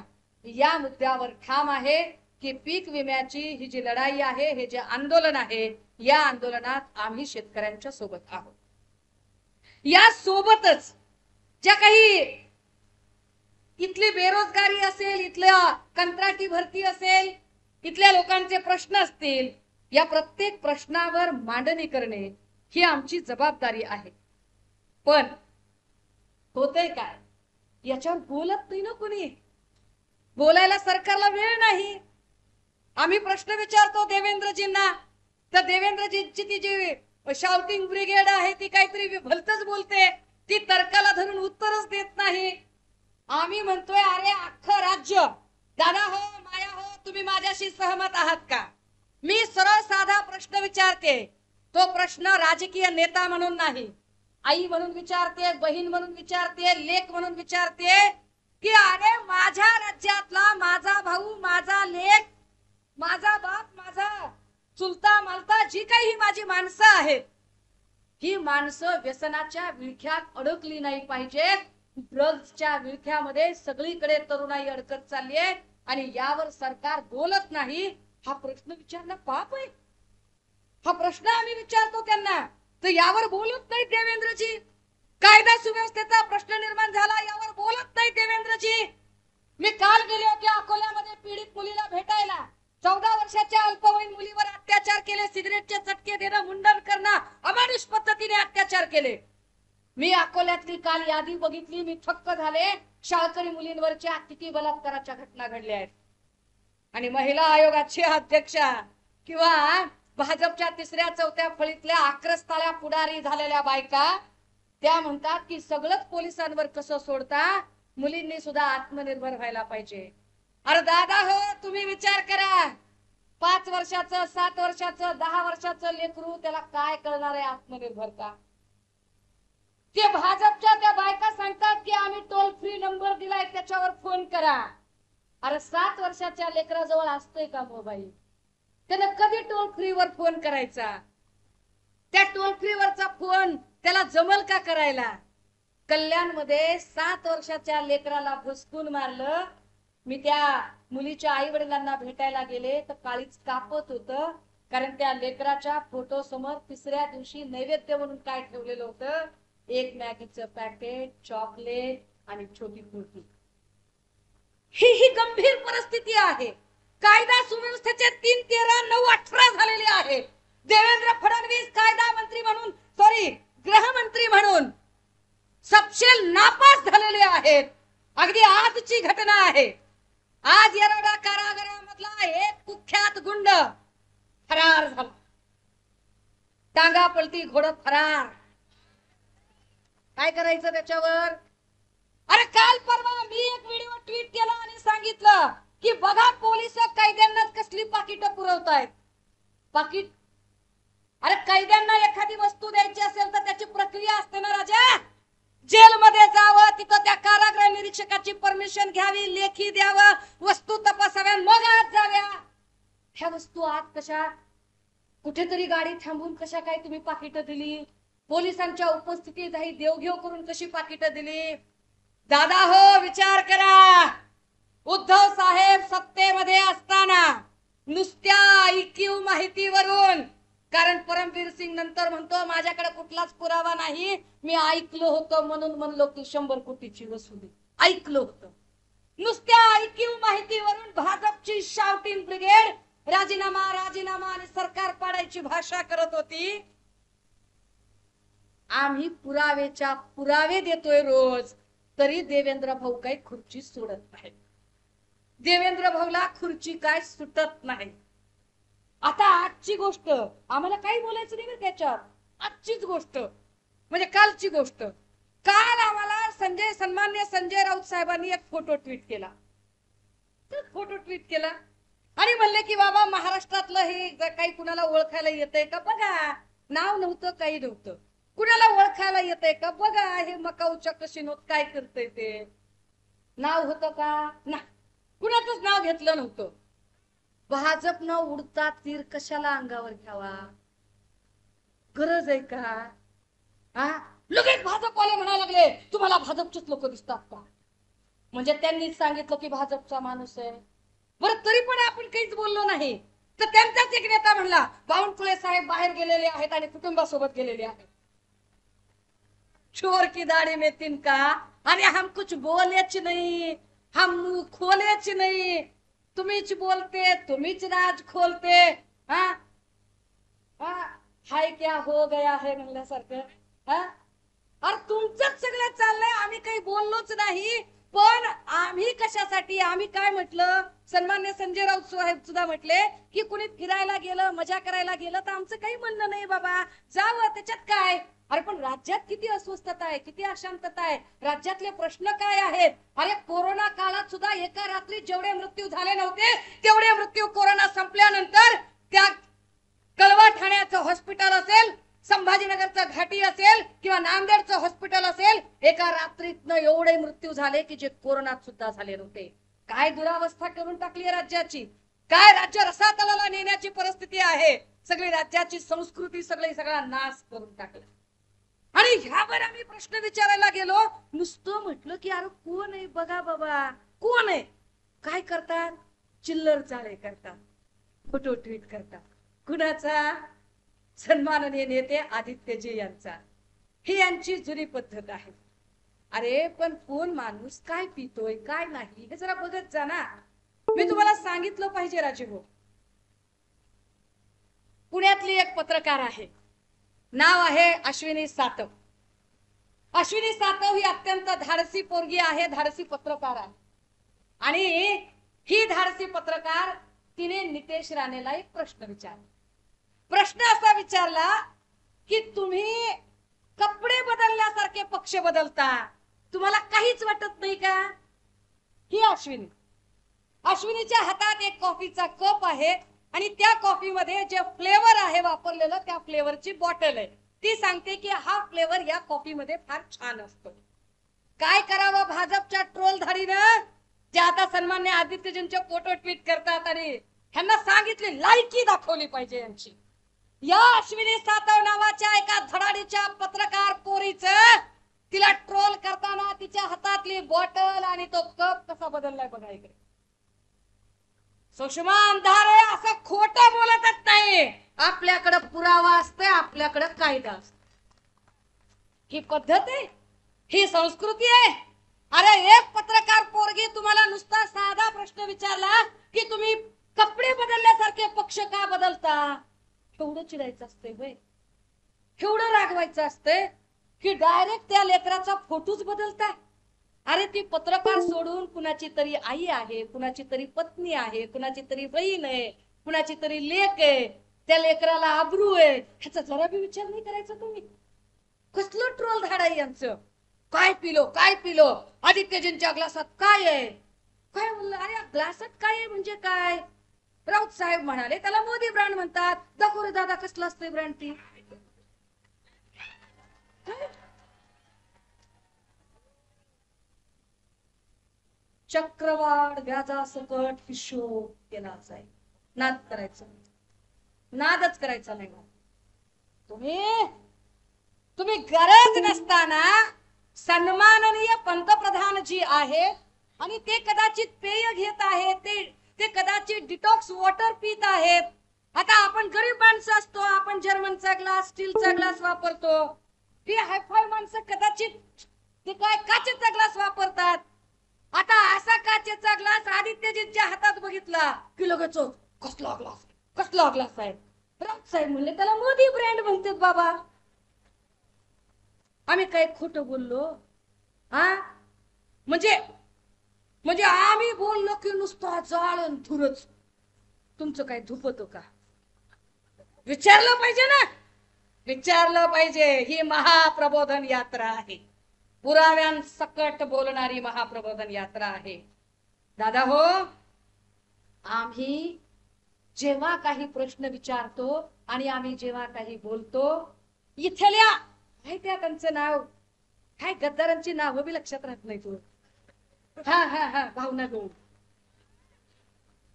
या मुद्द्यावर ठाम आहे की पीक विम्याची ही जी लढाई आहे, हे जे आंदोलन आहे, या आंदोलनात आम्ही शेतकऱ्यांच्या सोबत आहोत. या सोबतच ज्या काही इथली बेरोजगारी असेल, इथल्या कंत्राटी भरती असेल, इथल्या लोकांचे प्रश्न असतील, या प्रत्येक प्रश्नावर मांडणी करणे ही आमची जबाबदारी आहे. पण होतंय काय? याच्यावर बोलत नाही ना कोणी. बोलायला सरकारला वेळ नाही. आम्ही प्रश्न विचारतो देवेंद्रजींना, तर देवेंद्रजींची ती जी शाउटिंग ब्रिगेड आहे ती काहीतरी भलतच बोलते, ती तर्काला धरून उत्तरच देत नाही. आम्ही म्हणतोय अरे अख्खं राज्य, दादा हो, माया हो, तुम्ही माझ्याशी सहमत आहात का? मी सरळ साधा प्रश्न विचारते. तो प्रश्न राजकीय नेता म्हणून नाही, आई म्हणून विचारते, बहीण म्हणून विचारते, लेक म्हणून विचारते की अरे माझ्या राज्यातला माझा भाऊ, माझा लेक, माझा बाप, माझा चुलता मालता, जी काही माझी माणसं आहेत, ही माणसं व्यसनाच्या विळख्यात अडकली नाही पाहिजेत. ड्रग्सच्या विळख्यामध्ये सगळीकडे तरुणाई अडकत चालली आहे आणि यावर सरकार बोलत नाही. हा प्रश्न विचारणं पाप आहे. हा प्रश्न आम्ही विचारतो त्यांना, तर यावर बोलत नाही देवेंद्रजी. कायदा सुव्यवस्थेचा प्रश्न निर्माण झाला यावर बोलत नाही देवेंद्रजी. मी काल गेले होते अकोल्यामध्ये पीडित मुलीला भेटायला. 14 वर्षाच्या अल्पवयीन मुलीवर अत्याचार केले, सिगरेटचे चटके देणं, मुंडन करणं, अमानुष पद्धतीने अत्याचार केले. मी अकोल्यातली काल यादी बघितली, मी थक्क झाले. शाळकरी मुलींवरच्या किती बलात्काराच्या घटना घडल्या आहेत. आणि महिला आयोगाची अध्यक्षा किंवा भाजपच्या 3ऱ्या 4थ्या फळीतल्या आक्रस्ताळ्या पुढारी झालेल्या बायका त्या म्हणतात की सगळंच पोलिसांवर कसं सोडता, मुलींनी सुद्धा आत्मनिर्भर व्हायला पाहिजे. अरे दादा हो, तुम्ही विचार करा. 5 वर्षाचं, 7 वर्षाचं, 10 वर्षाचं लेकरू, त्याला काय कळणार आहे आत्मनिर्भरता? ते भाजपच्या त्या बायका सांगतात की आम्ही टोल फ्री नंबर दिलाय, त्याच्यावर फोन करा. अरे 7 वर्षाच्या लेकराजवळ असतोय का मोबाईल? त्यानं कधी टोल फ्री वर फोन करायचा? त्या टोल फ्री वरचा फोन त्याला जमल का करायला? कल्याणमध्ये 7 वर्षाच्या लेकराला भुसकून मारलं. मी त्या मुलीच्या आई वडिलांना भेटायला गेले तर काळीच कापत होतं, कारण त्या लेकराच्या फोटो समोर 3ऱ्या दिवशी नैवेद्य म्हणून काय ठेवलेलं होतं? एक मॅगीचं पॅकेट, चॉकलेट आणि छोटी मूर्ती. ही गंभीर परिस्थिती आहे. कायदा सुव्यवस्थेचे 3, 13, 9, 18 झालेले आहे. देवेंद्र फडणवीस कायदा मंत्री म्हणून, गृहमंत्री म्हणून सपशेल नापास झालेले आहेत. अगदी आजची घटना आहे. आज येरवडा कारागृहामधला एक कुख्यात गुंड फरार झाला. टांगा पलटी घोड फरार. काय करायचं त्याच्यावर? अरे काल परवा मी एक व्हिडिओ ट्वीट केला आणि सांगितलं की बघा पोलिस कैद्यांना कसली पाकिटं पुरवतायत. पाकिट, अरे कैद्यांना एखादी वस्तू द्यायची असेल तर त्याची प्रक्रिया असते ना राजा. जेलमध्ये जावं, तिथं त्या कारागृह निरीक्षकाची परमिशन घ्यावी, लेखी द्यावं, वस्तू तपासाव्या, मग आत जाव्या. ह्या वस्तू आत कशा? कुठेतरी गाडी थांबून कशा काय तुम्ही पाकिटं दिली? पोलिसांच्या उपस्थितीत देवघेव करून कशी पाकिटं दिली? दादा हो, विचार करा. उद्धव साहेब सत्तेमध्ये असताना नुसत्या IQ माहितीवरून, कारण परमवीर सिंग नंतर म्हणतो माझ्याकडे कुठलाच पुरावा नाही, मी ऐकलं होतं म्हणून म्हणलो की 100 कोटीची वसुली. ऐकलं होतं. नुसत्या IQ माहितीवरून भाजपची शाउटिंग ब्रिगेड राजीनामा राजीनामा आणि सरकार पाडायची भाषा करत होती. आम्ही पुरावेच्या पुरावे देतोय रोज, तरी देवेंद्र भाऊ काही खुर्ची सोडत नाही. देवेंद्र भाऊला खुर्ची काय सुटत नाही. आता आजची गोष्ट आम्हाला काही बोलायचं नाही त्याच्यात. आजचीच गोष्ट म्हणजे कालची गोष्ट. काल आम्हाला सन्मान्य संजय राऊत साहेबांनी एक फोटो ट्विट केला. आणि म्हणले की बाबा महाराष्ट्रातलं हे काही कुणाला ओळखायला येतंय का बघा. नाव नव्हतं, काही नव्हतं. कुणाला ओळखायला येतंय का बघा, हे मकाऊच्या कशीनोत काय करतंय ते. नाव होतं का? ना, कुणाचंच नाव घेतलं नव्हतं. भाजपनं उडता तीर कशाला अंगावर घ्यावा? गरज आहे का? हा, लगेच भाजपवाले म्हणायला लागले तुम्हाला भाजपचेच लोक दिसतात का? म्हणजे त्यांनीच सांगितलं की भाजपचा माणूस आहे. बरं तरी पण आपण काहीच बोललो नाही. तर त्यांचाच एक नेता म्हणला बावनकुळे साहेब बाहेर गेलेले आहेत आणि कुटुंबासोबत गेलेले आहेत. चोर की दाढ़ी में तिनका, आणि हम कुछ बोलेच नहीं, हम मुंह खोलेच नहीं. तुम्हीच बोलते, तुम्हीच राज खोलते. हा हा, हाय क्या हो गया है म्हणल्यासारखं. हा, अरे तुमचंच सगळं चाललंय, आम्ही काही बोललोच नाही. पण आम्ही कशासाठी, आम्ही काय म्हटलं, सन्मान्य संजय राऊत साहेब सुद्धा म्हटले की कुणी फिरायला गेलं, मजा करायला गेलं तर आमचं काही म्हणणं नाही बाबा, जावं, त्याच्यात काय. अरे पण राज्यात किती अस्वस्थता आहे, किती अशांतता आहे, राज्यातले प्रश्न काय आहेत. अरे कोरोना काळात सुद्धा एका रात्री जेवढे मृत्यू झाले नव्हते तेवढे मृत्यू कोरोना संपल्यानंतर त्या कळवा ठाण्याचं हॉस्पिटल असेल, संभाजीनगरचं घाटी असेल किंवा नांदेडचं हॉस्पिटल असेल, एका रात्रीतनं एवढे मृत्यू झाले की जे कोरोनात सुद्धा झाले नव्हते. काय दुरावस्था करून टाकली राज्याची, काय राज्य रसातलाला नेण्याची परिस्थिती आहे. सगळी राज्याची संस्कृती सगळा नाश करून टाकला. आणि ह्यावर आम्ही प्रश्न विचारायला गेलो. नुसतं म्हटलं की अरे कोण आहे बघा बाबा, कोण आहे, काय करतात, चिल्लर चाळे करतात, फोटो ट्विट करतात. कुणाचा? सन्माननीय नेते आदित्यजी यांचा. ही यांची जुनी पद्धत आहे. अरे पण कोण माणूस काय पितोय काय नाही हे जरा बघत जा ना. मी तुम्हाला सांगितलं पाहिजे राजेभाऊ. पुण्यातली एक पत्रकार आहे, नाव आहे अश्विनी सातव. अश्विनी सातव ही अत्यंत धाडसी पोरगी आहे, धाडसी पत्रकार आहे. आणि ही धाडसी पत्रकार तिने नितेश राणेला एक प्रश्न विचारला. प्रश्न असा विचारला की तुम्ही कपडे बदलल्यासारखे पक्ष बदलता, तुम्हाला काहीच वाटत नाही का? ही अश्विनीच्या हातात एक कॉफीचा कप आहे आणि त्या कॉफीमध्ये जे फ्लेवर आहे वापरलेलं त्या फ्लेवरची बॉटल आहे. ती सांगते की हा फ्लेवर या कॉफीमध्ये फार छान असतो. काय करावं भाजपच्या ट्रोलधारीनं, जे आता सन्मान्य आदित्यजींचे फोटो ट्विट करतात आणि ह्यांना सांगितली लायकी दाखवली पाहिजे यांची. या अश्विनी सातव नावाच्या एका धडाडीच्या पत्रकार पोरीचं तिला ट्रोल करताना तिच्या हातातली बॉटल आणि तो कप कसा बदललाय बघा इकडे. सुषमा अंधारे असं खोटं बोलतच नाही. आपल्याकडे पुरावा असतोय, आपल्याकडे कायदा असतो. ही पद्धत आहे, ही संस्कृती आहे. अरे एक पत्रकार पोरगी तुम्हाला नुसता साधा प्रश्न विचारला की तुम्ही कपडे बदलल्यासारखे पक्ष का बदलता, एवढं चिडायचं असतंय होय, एवढं रागवायचं असतंय की डायरेक्ट त्या लेकराचा फोटोच बदलता. अरे ती पत्रकार सोडून कुणाची तरी आई आहे, कुणाची तरी पत्नी आहे, कुणाची तरी बहीण आहे, कुणाची तरी लेक आहे. त्या लेकराला आबरू आहे, ह्याचा जरा बी विचार नाही करायचा तुम्ही. कसलं ट्रोल धाड आहे यांचं. काय पिलो आदित्यजींच्या ग्लासात काय आहे, काय म्हणलं. अरे ग्लासात काय आहे म्हणजे काय? राऊत साहेब म्हणाले त्याला मोदी ब्रँड म्हणतात. दाखव रे दादा कसलं असतंय ब्रँड ती. चक्रवाढ व्याजासकट हिशोब केला जाईल. नाद करायचा, नादच करायचा नाही. तुम्ही गरज नसताना सन्माननीय पंतप्रधान जी आहेत आणि ते कदाचित पेय घेत आहेत, ते कदाचित डिटॉक्स वॉटर पित आहेत. आता आपण गरीब माणसं असतो, आपण जर्मनचा ग्लास स्टीलचा ग्लास वापरतो. ती हायफाय माणसं कदाचित ते काय काचेचा ग्लास वापरतात. आता असा काचेचा ग्लास आदित्यजींच्या हातात बघितला की लगेच कसला ग्लास आहे. राऊत साहेब म्हणले त्याला मोदी ब्रँड म्हणतात बाबा. आम्ही काय खोटं बोललो हा? म्हणजे आम्ही बोललो की नुसतं जाळण धुरच तुमचं काय धुपतो का? विचारलं पाहिजे ना, विचारलं पाहिजे. ही महाप्रबोधन यात्रा आहे, पुराव्यांसकट बोलणारी महाप्रबोधन यात्रा आहे. दादा हो, आम्ही जेव्हा काही प्रश्न विचारतो आणि आम्ही जेव्हा काही बोलतो, इथल्या काय त्या त्यांचं नाव काय, गद्दारांची नावं बी लक्षात राहत नाही तू. हा भावना गवळी.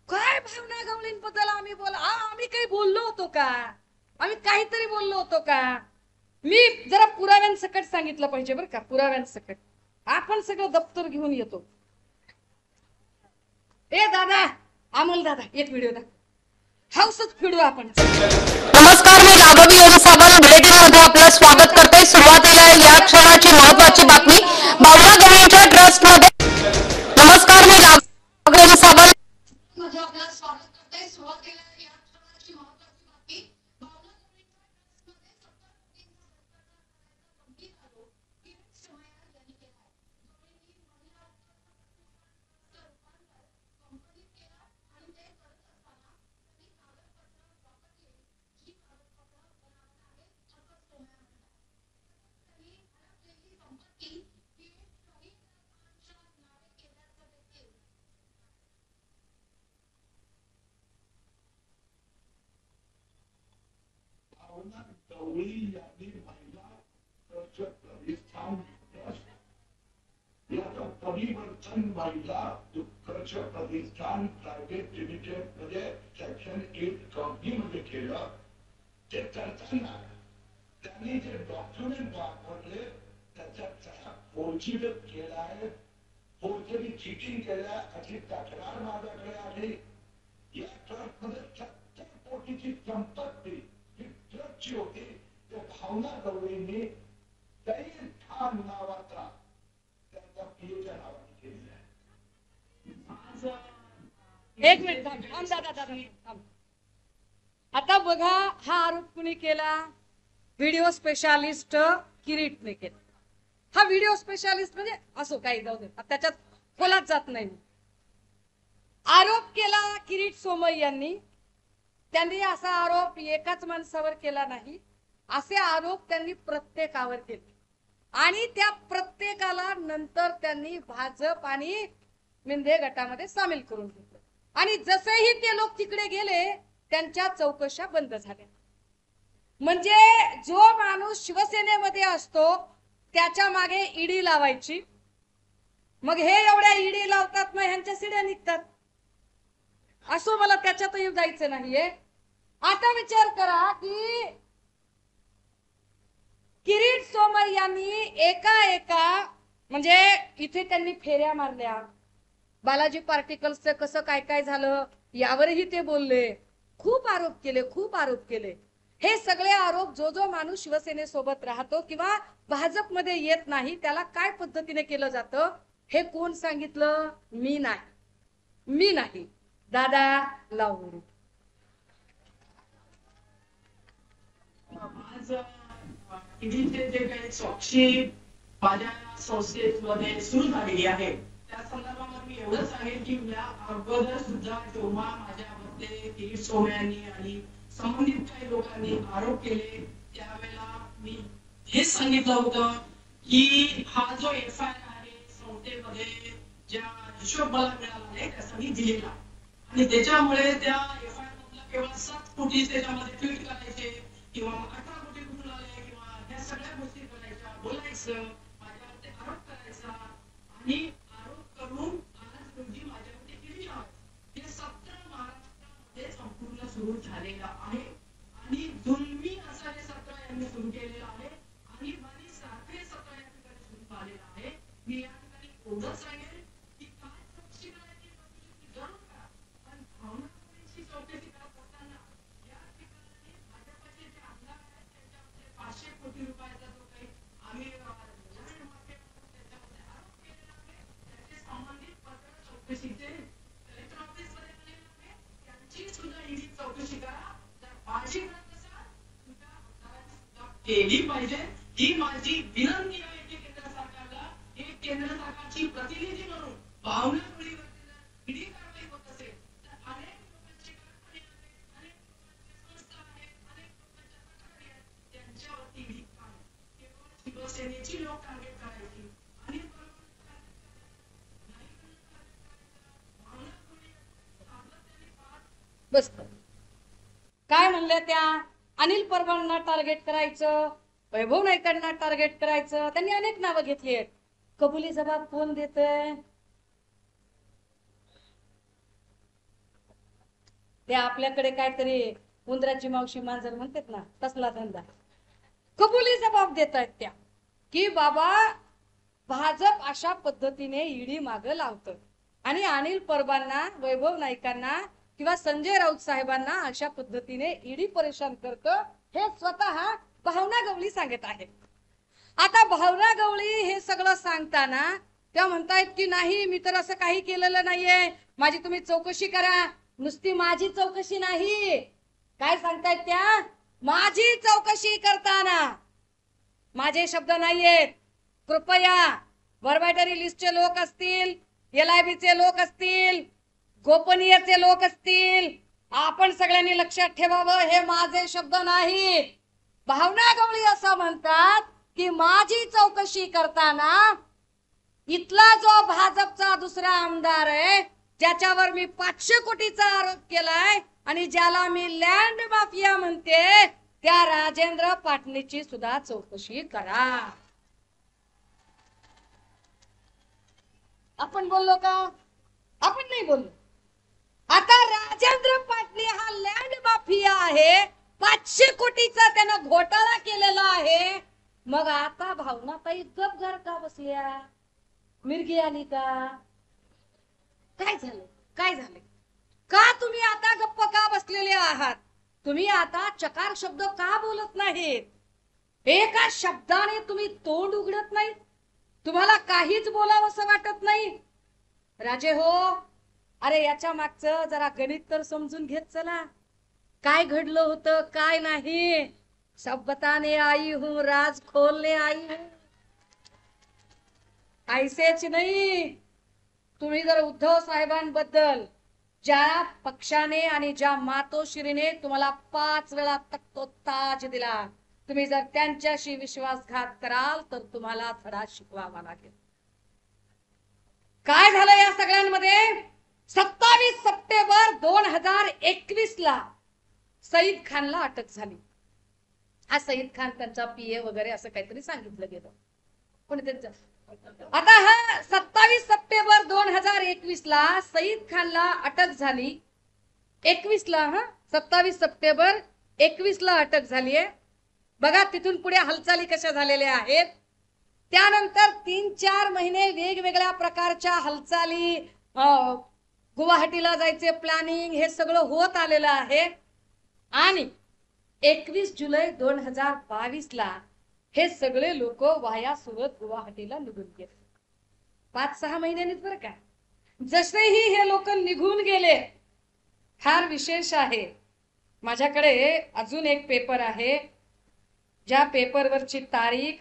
काय भावना गवळींबद्दल आम्ही आम्ही काही बोललो होतो का? आम्ही काहीतरी बोललो होतो का? मी जरा पुराव्यांसकट सांगितलं पाहिजे बरं का. पुराव्यांसकट आपण सगळं दप्तर घेऊन येतो. ए दादा, अमोल दादा, एक व्हिडिओ दाखव. हाऊसच फिरू आपण. नमस्कार, मी राघवी योगसागर बुलेटिन मध्ये आपलं स्वागत करते. सुरुवातीला या क्षणाची महत्त्वाची बातमी. भावना गवळींच्या ट्रस्ट मध्ये. नमस्कार, मी राघवी योगसागर मध्ये आपलं स्वागत करते. सुरुवातीला या क्षणाची महत्त्वाची बातमी. भावना गवळींच्या ट्रस्ट मध्ये 70 कोटी परिवर्तन महिला दुःखच प्रतिष्ठान प्रायव्हेट लिमिटेड मध्ये सेक्शन 8 कंपनीमध्ये केलं. ते करताना त्यांनी जे डॉक्युमेंट वापरले त्याच्यात फोर्जरी केलाय, फोर्जरी चीटिंग केल्या अशी तक्रार माझ्याकडे आली. या ट्रस्टमध्ये 70 कोटीची संपत्ती ही ट्रस्टची होती. ते भावना गवळींनी जैन खान नावाचा त्यांचा पीएच्या नावाने केलेला आहे. एक मिनिट थांब थांब दादा दादा थांब. आता बघा हा आरोप कुणी केला? व्हिडिओ स्पेशालिस्ट किरीटने केला. हा व्हिडिओ स्पेशालिस्ट म्हणजे असो काही जाऊ दे, त्याच्यात खोलात जात नाही. आरोप केला किरीट सोमय्या यांनी. त्यांनी असा आरोप एकाच माणसावर केला नाही, असे आरोप त्यांनी प्रत्येकावर केले आणि त्या प्रत्येकाला नंतर त्यांनी भाजप आणि मिंदे गटामध्ये सामील करून घेतलं. आणि जसेही ते लोक तिकडे गेले त्यांच्या चौकशा बंद झाल्या. म्हणजे जो माणूस शिवसेनेमध्ये असतो त्याच्या मागे ईडी लावायची, मग हे एवढ्या ईडी लावतात मग ह्यांच्या शिड्या निघतात. असो मला त्याच्यातही जायचं नाहीये. आता विचार करा की किरीट सोमय्या यांनी एका म्हणजे इथे त्यांनी फेऱ्या मारल्या, बालाजी पार्टिकल्सचं कसं काय काय झालं यावरही ते बोलले, खूप आरोप केले. हे सगळे आरोप जो माणूस शिवसेनेसोबत राहतो किंवा भाजपमध्ये येत नाही त्याला काय पद्धतीने केलं जातं हे कोण सांगितलं? मी नाही. दादा लावून आज ईडीचे जे काही साक्षी माझ्या संस्थेमध्ये सुरू झालेली आहे त्या संदर्भात मी एवढं सांगेन की या अगोदर सुद्धा जेव्हा माझ्यामध्ये किरीट सोमय्या यांनी आणि संबंधित काही लोकांनी आरोप केले त्यावेळेला मी हेच सांगितलं होतं की हा जो एफआयआर आहे संस्थेमध्ये ज्या हिशोब मला मिळाला आहे त्याचा मी दिलेला आणि त्याच्यामुळे त्या एफआयआर मधला केवळ 7 कोटी त्याच्यामध्ये ट्विट करायचे किंवा 18 कोटी कुठून आले किंवा ह्या सगळ्या गोष्टी करायच्या, बोलायचं, माझ्यावरती आरोप करायचा आणि आरोप करून आज रोजी माझ्यावरती केली हे 17 महाराष्ट्रामध्ये संपूर्ण सुरू झालेलं आहे आणि जुलमी असं हे 17 यांनी सुरू केलेलं आहे आणि माझी सारखे 17 या ठिकाणी सुरू झालेलं आहे. मी या ठिकाणी एवढं सांगेन की काय चौकशी करायची जरूर करा, पण भावनाची चौकशी करताना या ठिकाणी भाजपचे जे आमदार आहेत त्यांच्यामध्ये 500 कोटी रुपयाचा जो काही आम्ही त्याच्यामध्ये आरोप केलेला आहे त्याचे संबंधित पत्र चौकशीचे कलेक्टर ऑफिसमध्ये आलेले आहे त्यांची सुद्धा ईडी चौकशी करा. जर माझी गरज असेल तुझ्या आमदारांची सुद्धा केली पाहिजे ही माझी विनंती आहे की केंद्र सरकारला हे केंद्र सरकारची प्रतिनिधी म्हणून भावना ईडी कारवाई होत असेल तर अनेक लोकांची कारवाई आहे, अनेक लोकांच्या संस्था आहेत, अनेक लोकांच्या तक्रारी आहेत त्यांच्यावरती ईडी केवळ शिवसेनेची लोक टार्गेट करायची आणि बस. काय म्हणल्या त्या? अनिल परबांना टार्गेट करायचं, वैभव नाईकांना टार्गेट करायचं. त्यांनी अनेक नावं घेतली आहेत. कबुली जबाब कोण देतंय? ते आपल्याकडे काहीतरी उंदराची मावशी मांजर म्हणतात ना तसला धंदा. कबुली जबाब देत आहेत त्या की बाबा भाजप अशा पद्धतीने ईडी माग लावतं आणि अनिल परबांना, वैभव नाईकांना किंवा संजय राऊत साहेबांना अशा पद्धतीने ईडी परेशान करतं हे स्वतः भावना गवळी सांगत आहेत. आता भावना गवळी हे सगळं सांगताना त्या म्हणतायत की नाही मी तर असं काही केलेलं नाहीये, माझी तुम्ही चौकशी करा. नुसती माझी चौकशी नाही, काय सांगतायत त्या? माझी चौकशी करताना माझे शब्द नाहीयेत. कृपया वर्बायटरी लिस्टचे लोक असतील, LIB चे लोक असतील, गोपनीयचे लोक असतील, आपण सगळ्यांनी लक्षात ठेवावं हे माझे शब्द नाहीत. भावना गवळी असं म्हणतात की माझी चौकशी करताना इथला जो भाजपचा दुसरा आमदार आहे ज्याच्यावर मी 500 कोटीचा आरोप केलाय आणि ज्याला मी लँड माफिया म्हणते त्या राजेंद्र पाटणेची सुद्धा चौकशी करा. आपण बोललो का? आपण नाही बोललो. आता राजेंद्र पाटणे हा लँड माफिया आहे, 500 कोटीचा त्यानं घोटाळा केलेला आहे. मग आता भावनाताई गपगार का बसल्या? मिरगी आली का? काय झालं? का तुम्ही आता गप्प का बसलेले आहात? तुम्ही आता चकार शब्द का बोलत नाहीत? एका शब्दाने तुम्ही तोंड उघडत नाही, तुम्हाला काहीच बोलावं असं वाटत नाही. राजे हो, अरे याच्या मागचं जरा गणित तर समजून घेत चला. काय घडलं होतं काय नाही. सब बताने आई हूं, राज खोलने आई हूं. ऐसेच नाही. तुम्ही जर उद्धव साहेबांबद्दल ज्या पक्षाने आणि ज्या मातोश्रीने तुम्हाला 5 वेळा तख्तो ताज दिला, तुम्ही जर त्यांच्याशी विश्वासघात कराल तर तुम्हाला धडा शिकवावा लागेल. काय झालं या सगळ्यांमध्ये? 27 सप्टेंबर 2021 ला सईद खानला अटक झाली. हा सईद खान त्यांचा पीए वगैरे असं काहीतरी सांगितलं गेलं. कोणी त्यांचं आता हा 27 सप्टेंबर 2021 ला सईद खानला अटक झाली. 21 ला 27 सप्टेंबर 21 ला अटक झालीये. बघा तिथून पुढे हालचाली कशा झालेल्या आहेत. त्यानंतर 3-4 महिने वेगवेगळ्या प्रकारच्या हालचाली, गुवाहाटीला जायचे प्लॅनिंग, हे सगळं होत आलेलं आहे. आणि 21 जुलै 2022 ला हे सगळे लोक वाया सुरत गुवाहाटीला निघून गेले. 5-6 महिन्यांनीच बरं का. जसेही हे लोक निघून गेले, फार विशेष आहे, माझ्याकडे अजून एक पेपर आहे, ज्या पेपरवरची तारीख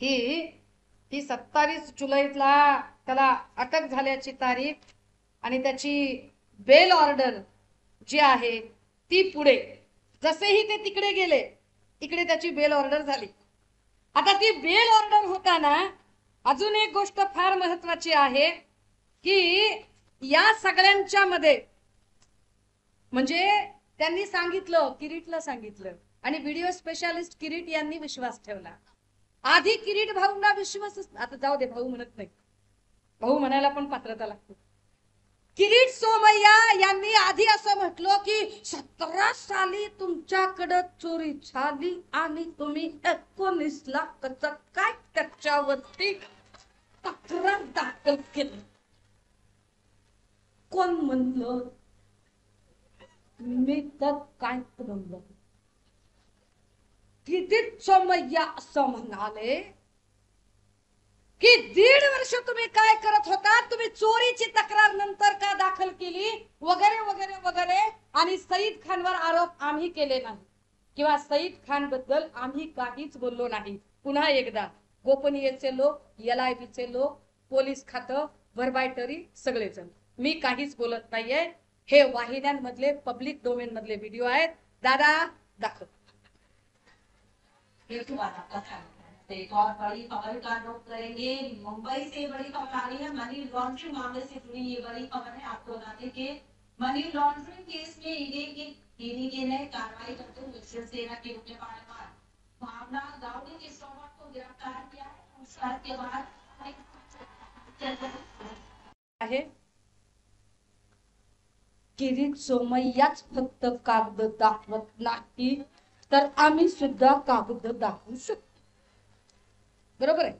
ही 27 जुलैला त्याला अटक झाल्याची तारीख आणि त्याची बेल ऑर्डर जी आहे ती पुढे. जसेही ते तिकडे गेले, इकडे त्याची बेल ऑर्डर झाली. आता ती बेल ऑर्डर होताना अजून एक गोष्ट फार महत्वाची आहे की या सगळ्यांच्या मध्ये म्हणजे त्यांनी सांगितलं, किरीटला सांगितलं आणि व्हिडिओ स्पेशालिस्ट किरीट यांनी विश्वास ठेवला. आधी किरीट भाऊंना विश्वास, आता जाऊ दे भाऊ म्हणत नाही, भाऊ म्हणायला पण पात्रता लागते. किरीट सोमय्या यांनी आधी असं म्हटलं की 17 साली तुमच्याकडे चोरी झाली आणि तुम्ही 19 ला कसं काय त्याच्यावरती तक्रार दाखल केली. कोण म्हणलं? मी तर काय म्हणलं. किरीट सोमय्या असं म्हणाले की 1.5 वर्ष तुम्ही काय करत होता, तुम्ही चोरीची तक्रार नंतर का दाखल केली वगैरे वगैरे वगैरे. आणि सईद खानवर आरोप आम्ही केले नाही किंवा सईद खान बद्दल आम्ही काहीच बोललो नाही. पुन्हा एकदा गोपनीयचे लोक, LIBचे लोक, पोलीस खातं, व्हर्बायटरी सगळेजण, मी काहीच बोलत नाहीये. हे वाहिन्यांमधले पब्लिक डोमेन मधले व्हिडिओ आहेत. दादा दाखव. एक और बड़ी खबर का रुख करेंगे। मुंबई से बड़ी खबर आ रही है, मनी लॉन्ड्रिंग मामले से जुड़ी ये बड़ी खबर है। आपको बता दें कि मनी लॉन्ड्रिंग केस में ईडी ने कार्रवाई करते हुए शिवसेना के मुख्य कार्यवाह भावना गावड़े के स्टॉक को गिरफ्तार किया है। उसके के बाद आहे किरीट सोमय्याच फक्त कागद दाखवत नाही तर आम्ही सुद्धा कागद दाखवू शकतो. बरोबर आहे,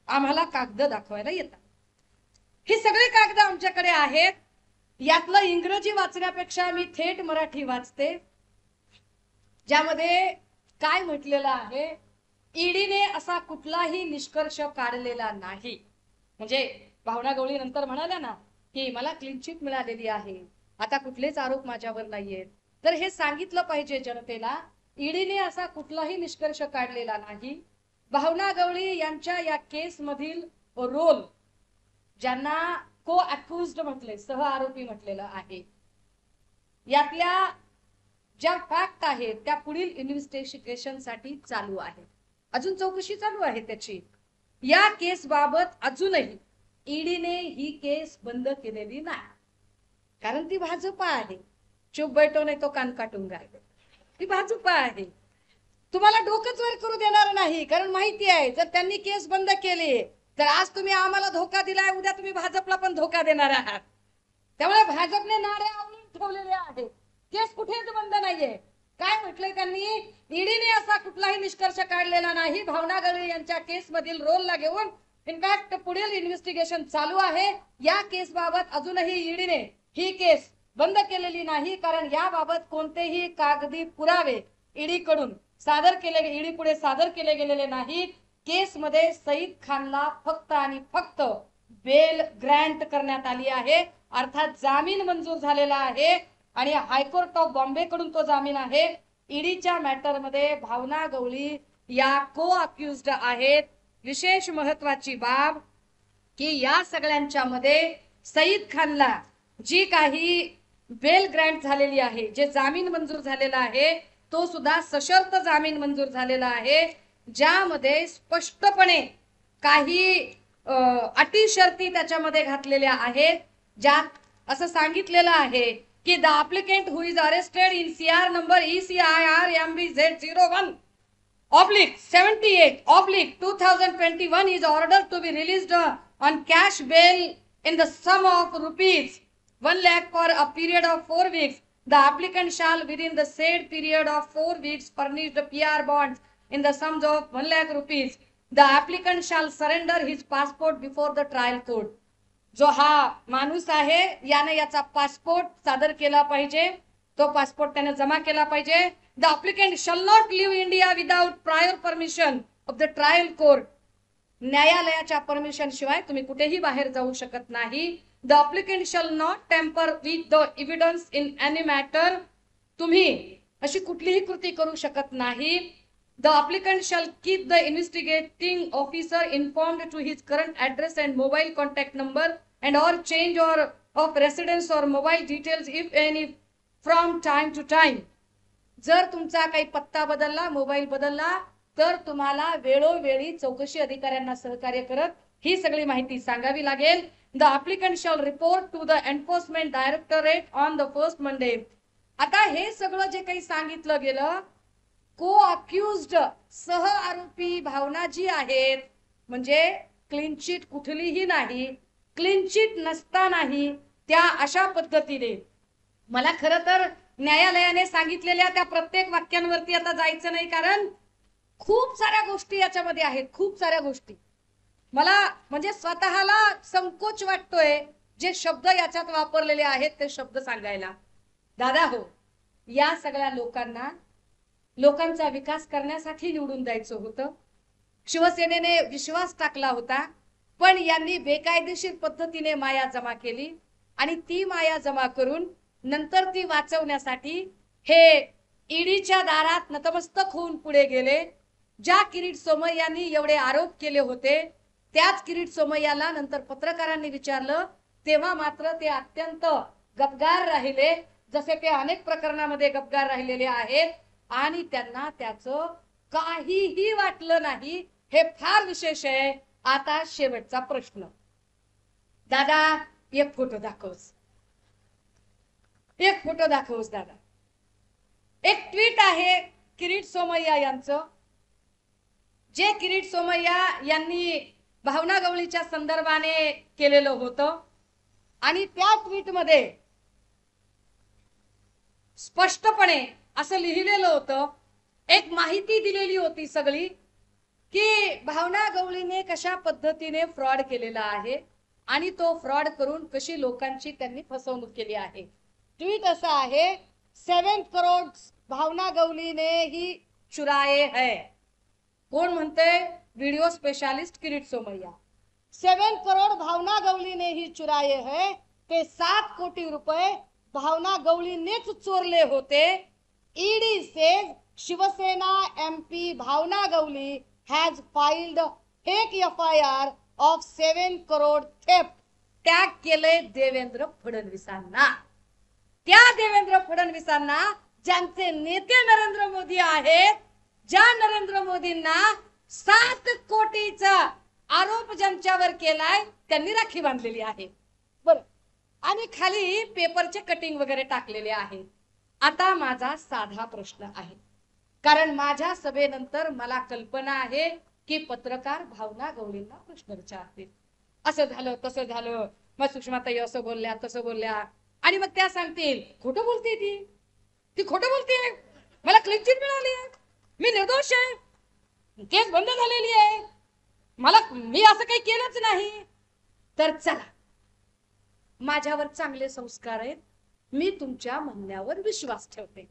आम्हाला कागद दाखवायला येतात. हे सगळे कागद आमच्याकडे आहेत. यातलं इंग्रजी वाचण्यापेक्षा मी थेट मराठी वाचते, ज्यामध्ये काय म्हटलेलं आहे. ईडीने असा कुठलाही निष्कर्ष काढलेला नाही. म्हणजे भावना गवळी नंतर म्हणाल्या ना की मला क्लीन चिट मिळालेली आहे, आता कुठलेच आरोप माझ्यावर नाहीयेत. तर हे सांगितलं पाहिजे जनतेला, ईडीने असा कुठलाही निष्कर्ष काढलेला नाही. भावना गवळी यांच्या या केस मधील रोल, ज्यांना को अक्युज्ड म्हटले, सह आरोपी म्हटलेलं आहे, यातल्या ज्या फॅक्ट आहेत त्या पुढील इन्व्हेस्टिगेशन साठी चालू आहे. अजून चौकशी चालू आहे त्याची. या केस बाबत अजूनही ईडीने ही केस बंद केलेली नाही, कारण ती भाजपा आहे. चुप बैठो नाही तो कान काटूंगा, ती भाजपा आहे. तुम्हाला डोकंच वर करू देणार नाही, कारण माहिती आहे जर त्यांनी केस बंद केली तर आज तुम्ही आम्हाला धोका दिलाय, उद्या तुम्ही भाजपला पण धोका देणार आहात. त्यामुळे भाजपने नारे आवळून ठेवलेले आहेत. केस कुठेच बंद नाहीये. काय म्हटलंय त्यांनी, ईडीने असा कुठलाही निष्कर्ष काढलेला नाही. भावना गवळी यांच्या केस मधील रोलला घेऊन इनफॅक्ट पुढील इन्व्हेस्टिगेशन चालू आहे. या केस बाबत अजूनही ईडीने ही केस बंद केलेली नाही, कारण याबाबत कोणतेही कागदी पुरावे ईडी कडून ईडी पुढे सादर केले गेलेले नाहीत. केसमध्ये सईद खानला फक्त आणि फक्त बेल ग्रँट करण्यात आली आहे, अर्थात जामीन मंजूर झालेला आहे आणि हायकोर्ट ऑफ बॉम्बे कडून तो जामीन आहे. ईडीच्या मॅटर मध्ये भावना गवळी या को अक्युज्ड आहेत. विशेष महत्वाची बाब की या सगळ्यांच्या मध्ये सईद खानला जी काही बेल ग्रँट झालेली आहे, जे जामीन मंजूर झालेला आहे, तो सुद्धा सशर्त जामीन मंजूर झालेला आहे, ज्यामध्ये स्पष्टपणे काही अटी शर्ती त्याच्यामध्ये घातलेल्या आहेत, ज्यात असं सांगितलेलं आहे की the applicant who is arrested in CR number ECIR MBZ01 /78/2021 is ordered to be released on cash bail in the sum of rupees 1 lakh for a period of 4 weeks. The applicant shall within the said period of 4 weeks furnish the PR bonds in the sums of 1 lakh rupees. The applicant shall surrender his passport before the trial court. जो हा माणूस आहे याने याचा पासपोर्ट सादर केला पाहिजे, तो पासपोर्ट त्याने जमा केला पाहिजे. The applicant shall not leave India without prior permission of the trial court. न्यायालयाच्या परमिशन शिवाय तुम्ही कुठेही बाहेर जाऊ शकत नाही. The applicant shall not tamper with the evidence in any matter. तुम्ही अशी कुठलीही कृती करू शकत नाही. The applicant shall keep the investigating officer informed to his current address and mobile contact number and or change or of residence or mobile details if any from time to time. जर तुमचा काही पत्ता बदलला, मोबाईल बदलला, तर तुम्हाला वेळोवेळी चौकशी अधिकाऱ्यांना सहकार्य करत ही सगळी माहिती सांगावी लागेल. The applicant shall report to the enforcement directorate on the first Monday. आता हे सगळं जे काही सांगितलं गेलं, को अक्युज्ड सह आरोपी भावना जी आहेत, म्हणजे क्लीन चिट कुठलीही नाही, क्लीन चिट नसतानाही त्या अशा पद्धतीने, मला खरं तर न्यायालयाने सांगितलेल्या त्या प्रत्येक वाक्यांवरती आता जायचं नाही, कारण खूप साऱ्या गोष्टी याच्यामध्ये आहेत, खूप साऱ्या गोष्टी. मला म्हणजे स्वतःला संकोच वाटतोय जे शब्द याच्यात वापरलेले आहेत ते शब्द सांगायला. दादा हो, या सगळ्या लोकांचा विकास करण्यासाठी निवडून द्यायचं होतं. शिवसेनेने विश्वास टाकला होता, पण यांनी बेकायदेशीर पद्धतीने माया जमा केली आणि ती माया जमा करून नंतर ती वाचवण्यासाठी हे ईडीच्या दारात नतमस्तक होऊन पुढे गेले. ज्या किरीट सोमय्यांनी एवढे आरोप केले होते, त्याच किरीट सोमय्याला नंतर पत्रकारांनी विचारलं, तेव्हा मात्र ते अत्यंत गपगार राहिले, जसे ते अनेक प्रकरणामध्ये गपगार राहिलेले आहेत आणि त्यांना त्याचं काहीही वाटलं नाही. हे फार विशेष आहे. आता शेवटचा प्रश्न, दादा एक फोटो दाखवस, एक फोटो दाखवस दादा. एक ट्वीट आहे किरीट सोमय्या यांचं, जे किरीट सोमय्या यांनी भावना गवळीच्या संदर्भाने केलेलं होतं आणि त्या ट्वीट मध्ये स्पष्टपणे असं लिहिलेलं होतं, एक माहिती दिलेली होती सगळी की भावना गवळीने कशा पद्धतीने फ्रॉड केलेला आहे आणि तो फ्रॉड करून कशी लोकांची त्यांनी फसवणूक केली आहे. ट्वीट असं आहे, 7 करोड भावना गवळीने ही चुराए है. कोण म्हणते? Video specialist Kirit Somaiya. 7 करोड भावना गवळीने ही चुराए है. ते 7 कोटी रुपये भावना गवळीनेच चोरले होते. ED says Shiv Sena MP Bhavana Gawali has filed fake FIR of 7 crore theft. Tag केले देवेंद्र फडणवीसांना. त्या देवेंद्र फडणवीसांना ज्यांचे नेते नरेंद्र मोदी आहेत, ज्या नरेंद्र मोदींना 7 कोटीचा आरोप ज्यांच्यावर केलाय त्यांनी राखी बांधलेली आहे. बरं, आणि खाली पेपरचे कटिंग वगैरे टाकलेले आहे. आता माझा साधा प्रश्न आहे, कारण माझ्या सभेनंतर मला कल्पना आहे की पत्रकार भावना गवळींना प्रश्न विचारतील. असं झालं, तसं झालं, मग सुषमाताई असं बोलल्या, तसं बोलल्या, आणि मग त्या सांगतील खोटं बोलते, ती खोटं बोलते, मला क्लीन चिट मिळाली आहे, मी निर्दोष आहे, केस बंद झालेली आहे, मी असं काही केलंच नाही. तर चला, माझ्यावर चांगले संस्कार आहेत, मी तुमच्या म्हणण्यावर विश्वास ठेवते,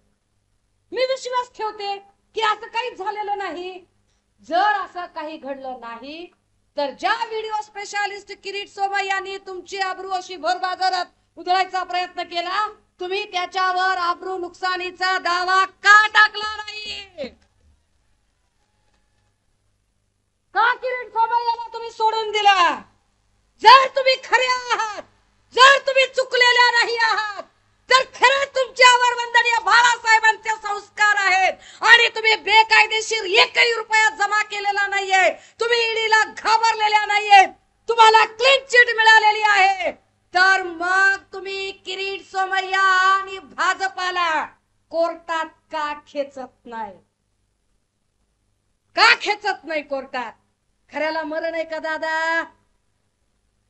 की असं काहीच झालेलं नाही? जर असं काही घडलं नाही तर ज्या व्हिडिओ स्पेशालिस्ट किरीट सोमय्या यांनी तुमची आबरू अशी भर बाजारात उधळायचा प्रयत्न केला, तुम्ही त्याच्यावर आबरू नुकसानीचा दावा का टाकला नाही? का किरीट सोमय्याला तुम्ही सोडून दिला? जर तुम्ही खरे आहात, जर तुम्ही चुकलेल्या नाही आहात, तर खरंच तुमच्यावर वंदनीय बाळासाहेबांचे संस्कार आहेत आणि तुम्ही बेकायदेशीर एकही रुपया जमा केलेला नाहीये, तुम्ही ईडीला घाबरलेल्या नाहीये, तुम्हाला क्लीन चिट मिळालेली आहे, तर मग तुम्ही किरीट सोमय्या आणि भाजपाला कोर्टात का खेचत नाही? का खेचत नाही कोर्टात? खऱ्याला मरण आहे का दादा?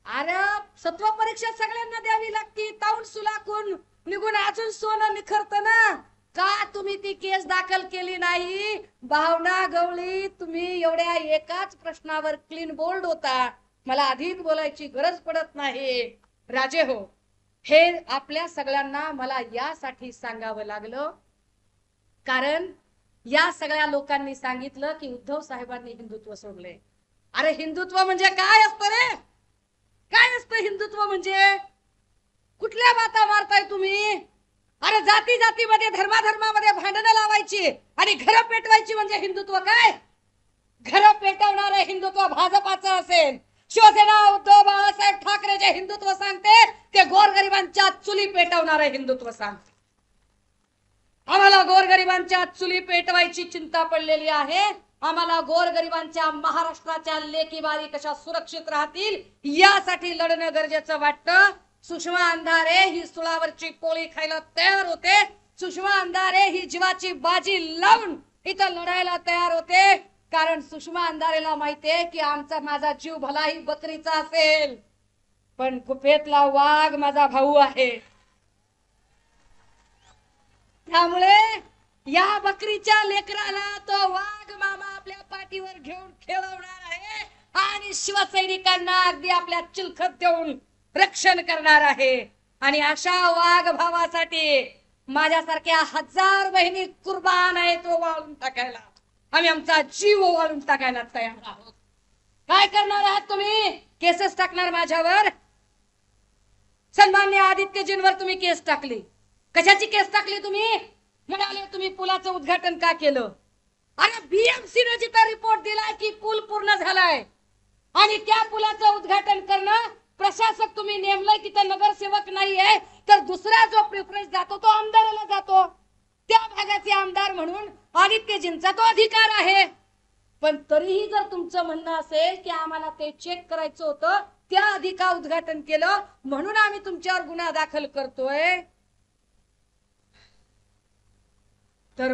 अरे सत्व परीक्षा सगळ्यांना द्यावी लागती, ताऊन सुलाकून निघून अजून सोनं निखरत ना. का तुम्ही ती केस दाखल केली नाही? भावना गवळी, तुम्ही एवढ्या एकाच प्रश्नावर क्लीन बोल्ड होता, मला अधिक बोलायची गरज पडत नाही. राजे हो, हे आपल्या सगळ्यांना मला यासाठी सांगावं लागलं कारण या सगळ्या लोकांनी सांगितलं की उद्धव साहेबांनी हिंदुत्व सोडले. अरे हिंदुत्व म्हणजे काय असतं रे? काय असतं हिंदुत्व म्हणजे? कुठल्या बाता मारताय तुम्ही? अरे जाती जातीमध्ये धर्माधर्मामध्ये भांडणं लावायची आणि घर पेटवायची म्हणजे हिंदुत्व काय? घर पेटवणारे हिंदुत्व भाजपाचं असेल. शिवसेना उद्धव बाळासाहेब ठाकरे जे हिंदुत्व सांगते ते गोरगरिबांच्या चुली पेटवणारे हिंदुत्व सांगते. आम्हाला गोरगरिबांच्या चुली पेटवायची चिंता पडलेली आहे. आम्हाला गोरगरिबांच्या महाराष्ट्राच्या लेकी बारी कशा सुरक्षित राहतील यासाठी लढणं गरजेचं वाटतं. सुषमा अंधारे ही सुळावरची पोळी खायला तयार होते. सुषमा अंधारे ही जीवाची बाजी लावून इथं लढायला तयार होते कारण सुषमा अंधारेला माहितीये की माझा जीव भलाही बकरीचा असेल पण गुफेतला वाघ माझा भाऊ आहे. त्यामुळे या बकरीच्या लेकराला तो वाघ मामा आपल्या पाठीवर घेऊन खेळवणार आहे आणि शिवसैनिकांना अगदी आपल्या चिलखत देऊन रक्षण करणार आहे. आणि अशा वाघ भावासाठी माझ्यासारख्या हजार बहिणी कुर्बान आहेत तो वाळून टाकायला. आम्ही आमचा जीव वाळून टाकायला तयार आहोत. काय करणार आहात तुम्ही? केसेस टाकणार माझ्यावर? सन्मान्य आदित्यजींवर तुम्ही केस टाकली. कशाची केस टाकली तुम्ही? म्हणाले तुम्ही पुलाचं उद्घाटन का केलं? अरे बीएमसी ने जिथं रिपोर्ट दिलाय की पूल पूर्ण झालाय आणि त्या पुलाचं उद्घाटन करणं प्रशासक तुम्ही नेमलाय, तिथं नगरसेवक नाहीये तर दुसरा जो प्रिफरन्स जातो तो आमदाराला जातो. त्या भागाचे आमदार म्हणून आदित्यजींचा तो अधिकार आहे. पण तरीही जर तुमचं म्हणणं असेल की आम्हाला ते चेक करायचं होतं त्या आधी का उद्घाटन केलं म्हणून आम्ही तुमच्यावर गुन्हा दाखल करतोय, तर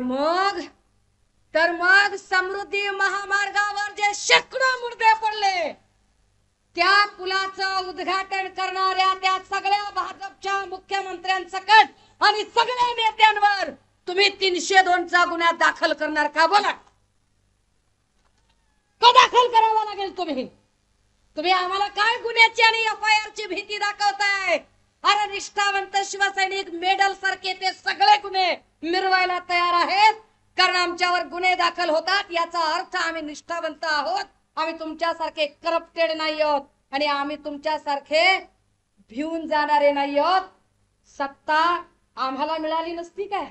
मग समृद्धी महामार्गावर जे शेकडो मुर्दे पडले त्या पुलाचं उद्घाटन करणाऱ्या त्या सगळ्या भाजपच्या मुख्यमंत्र्यांसकट आणि सगळ्या नेत्यांवर तुम्ही 302 चा गुन्हा दाखल करणार का? बोला, का दाखल करावा लागेल? तुम्ही आम्हाला काय गुन्ह्याची आणि FIR ची भीती दाखवताय? अरे निष्ठावंत शिवसैनिक मेडल सारखे ते सगळे गुन्हे मिरवायला तयार आहेत कारण आमच्यावर गुन्हे दाखल होतात याचा अर्थ आम्ही निष्ठावंत आहोत. आम्ही तुमच्यासारखे करप्टेड नाही आहोत आणि आम्ही तुमच्यासारखे भिवून जाणारे नाही आहोत. सत्ता आम्हाला मिळाली नसती काय?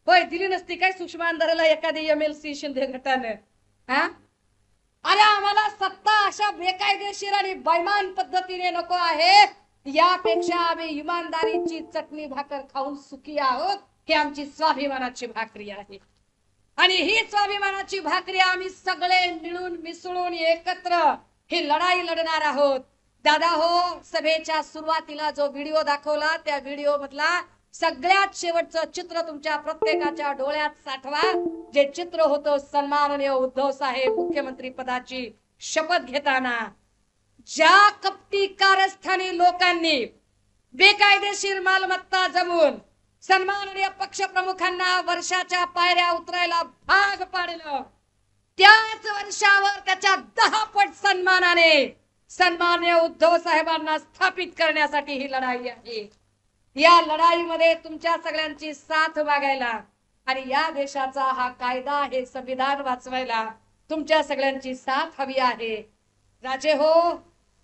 होय, दिली नसती काय सुषमा अंधारेला एखादी MLC शिंदे गटाने? अरे आम्हाला सत्ता अशा बेकायदेशीर आणि बैमान पद्धतीने नको आहे. यापेक्षा आम्ही इमानदारीची चटणी भाकर खाऊन सुखी आहोत. ही आमची स्वाभिमानाची भाकरी आहे आणि ही स्वाभिमानाची भाकरी आम्ही सगळे मिळून मिसळून एकत्र ही लढाई लढणार आहोत. दादा हो, सभेच्या सुरुवातीला जो व्हिडिओ दाखवला त्या व्हिडिओ मधला सगळ्यात शेवटचं चित्र तुमच्या प्रत्येकाच्या डोळ्यात साठवा. जे चित्र होतं सन्माननीय उद्धव साहेब मुख्यमंत्री पदाची शपथ घेताना ज्या कपटी कारस्थानी लोकांनी बेकायदेशीर मालमत्ता जमवून सन्माननीय पक्षप्रमुखांना वर्षाच्या पायऱ्या उतरायला भाग पाडलं, त्याच वर्षावर त्याच्या 10 पट सन्मानाने सन्माननीय उद्धव साहेबांना स्थापित करण्यासाठी ही लढाई आहे. या लढाईमध्ये तुमच्या सगळ्यांची साथ मागायला आणि या देशाचा हा कायदा हे संविधान वाचवायला तुमच्या सगळ्यांची साथ हवी आहे. राजे हो,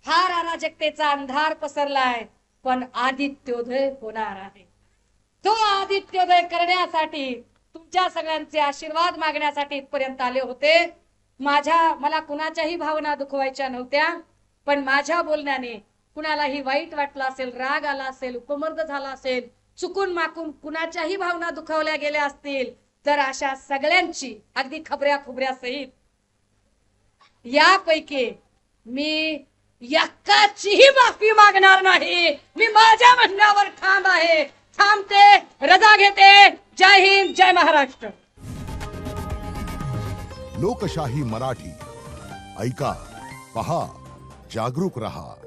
फार अराजकतेचा अंधार पसरलाय, पण आदित्योदय होणार आहे. तो आदित्योदय करण्यासाठी तुमच्या सगळ्यांचे आशीर्वाद मागण्यासाठी इथपर्यंत आले होते. मला कुणाच्याही भावना दुखवायच्या नव्हत्या, पण माझ्या बोलण्याने कुणालाही वाईट वाटलं असेल, राग आला असेल, उपमर्द झाला असेल, चुकून माकून कुणाच्याही भावना दुखावल्या गेल्या असतील, तर अशा सगळ्यांची अगदी खबऱ्या खुबऱ्या सहित यापैकी मी एकाचीही माफी मागणार नाही. मी माझ्या म्हणण्यावर ठाम आहे. थांबते, रजा घेते. जय हिंद, जय महाराष्ट्र. लोकशाही मराठी ऐका, पहा, जागरूक रहा.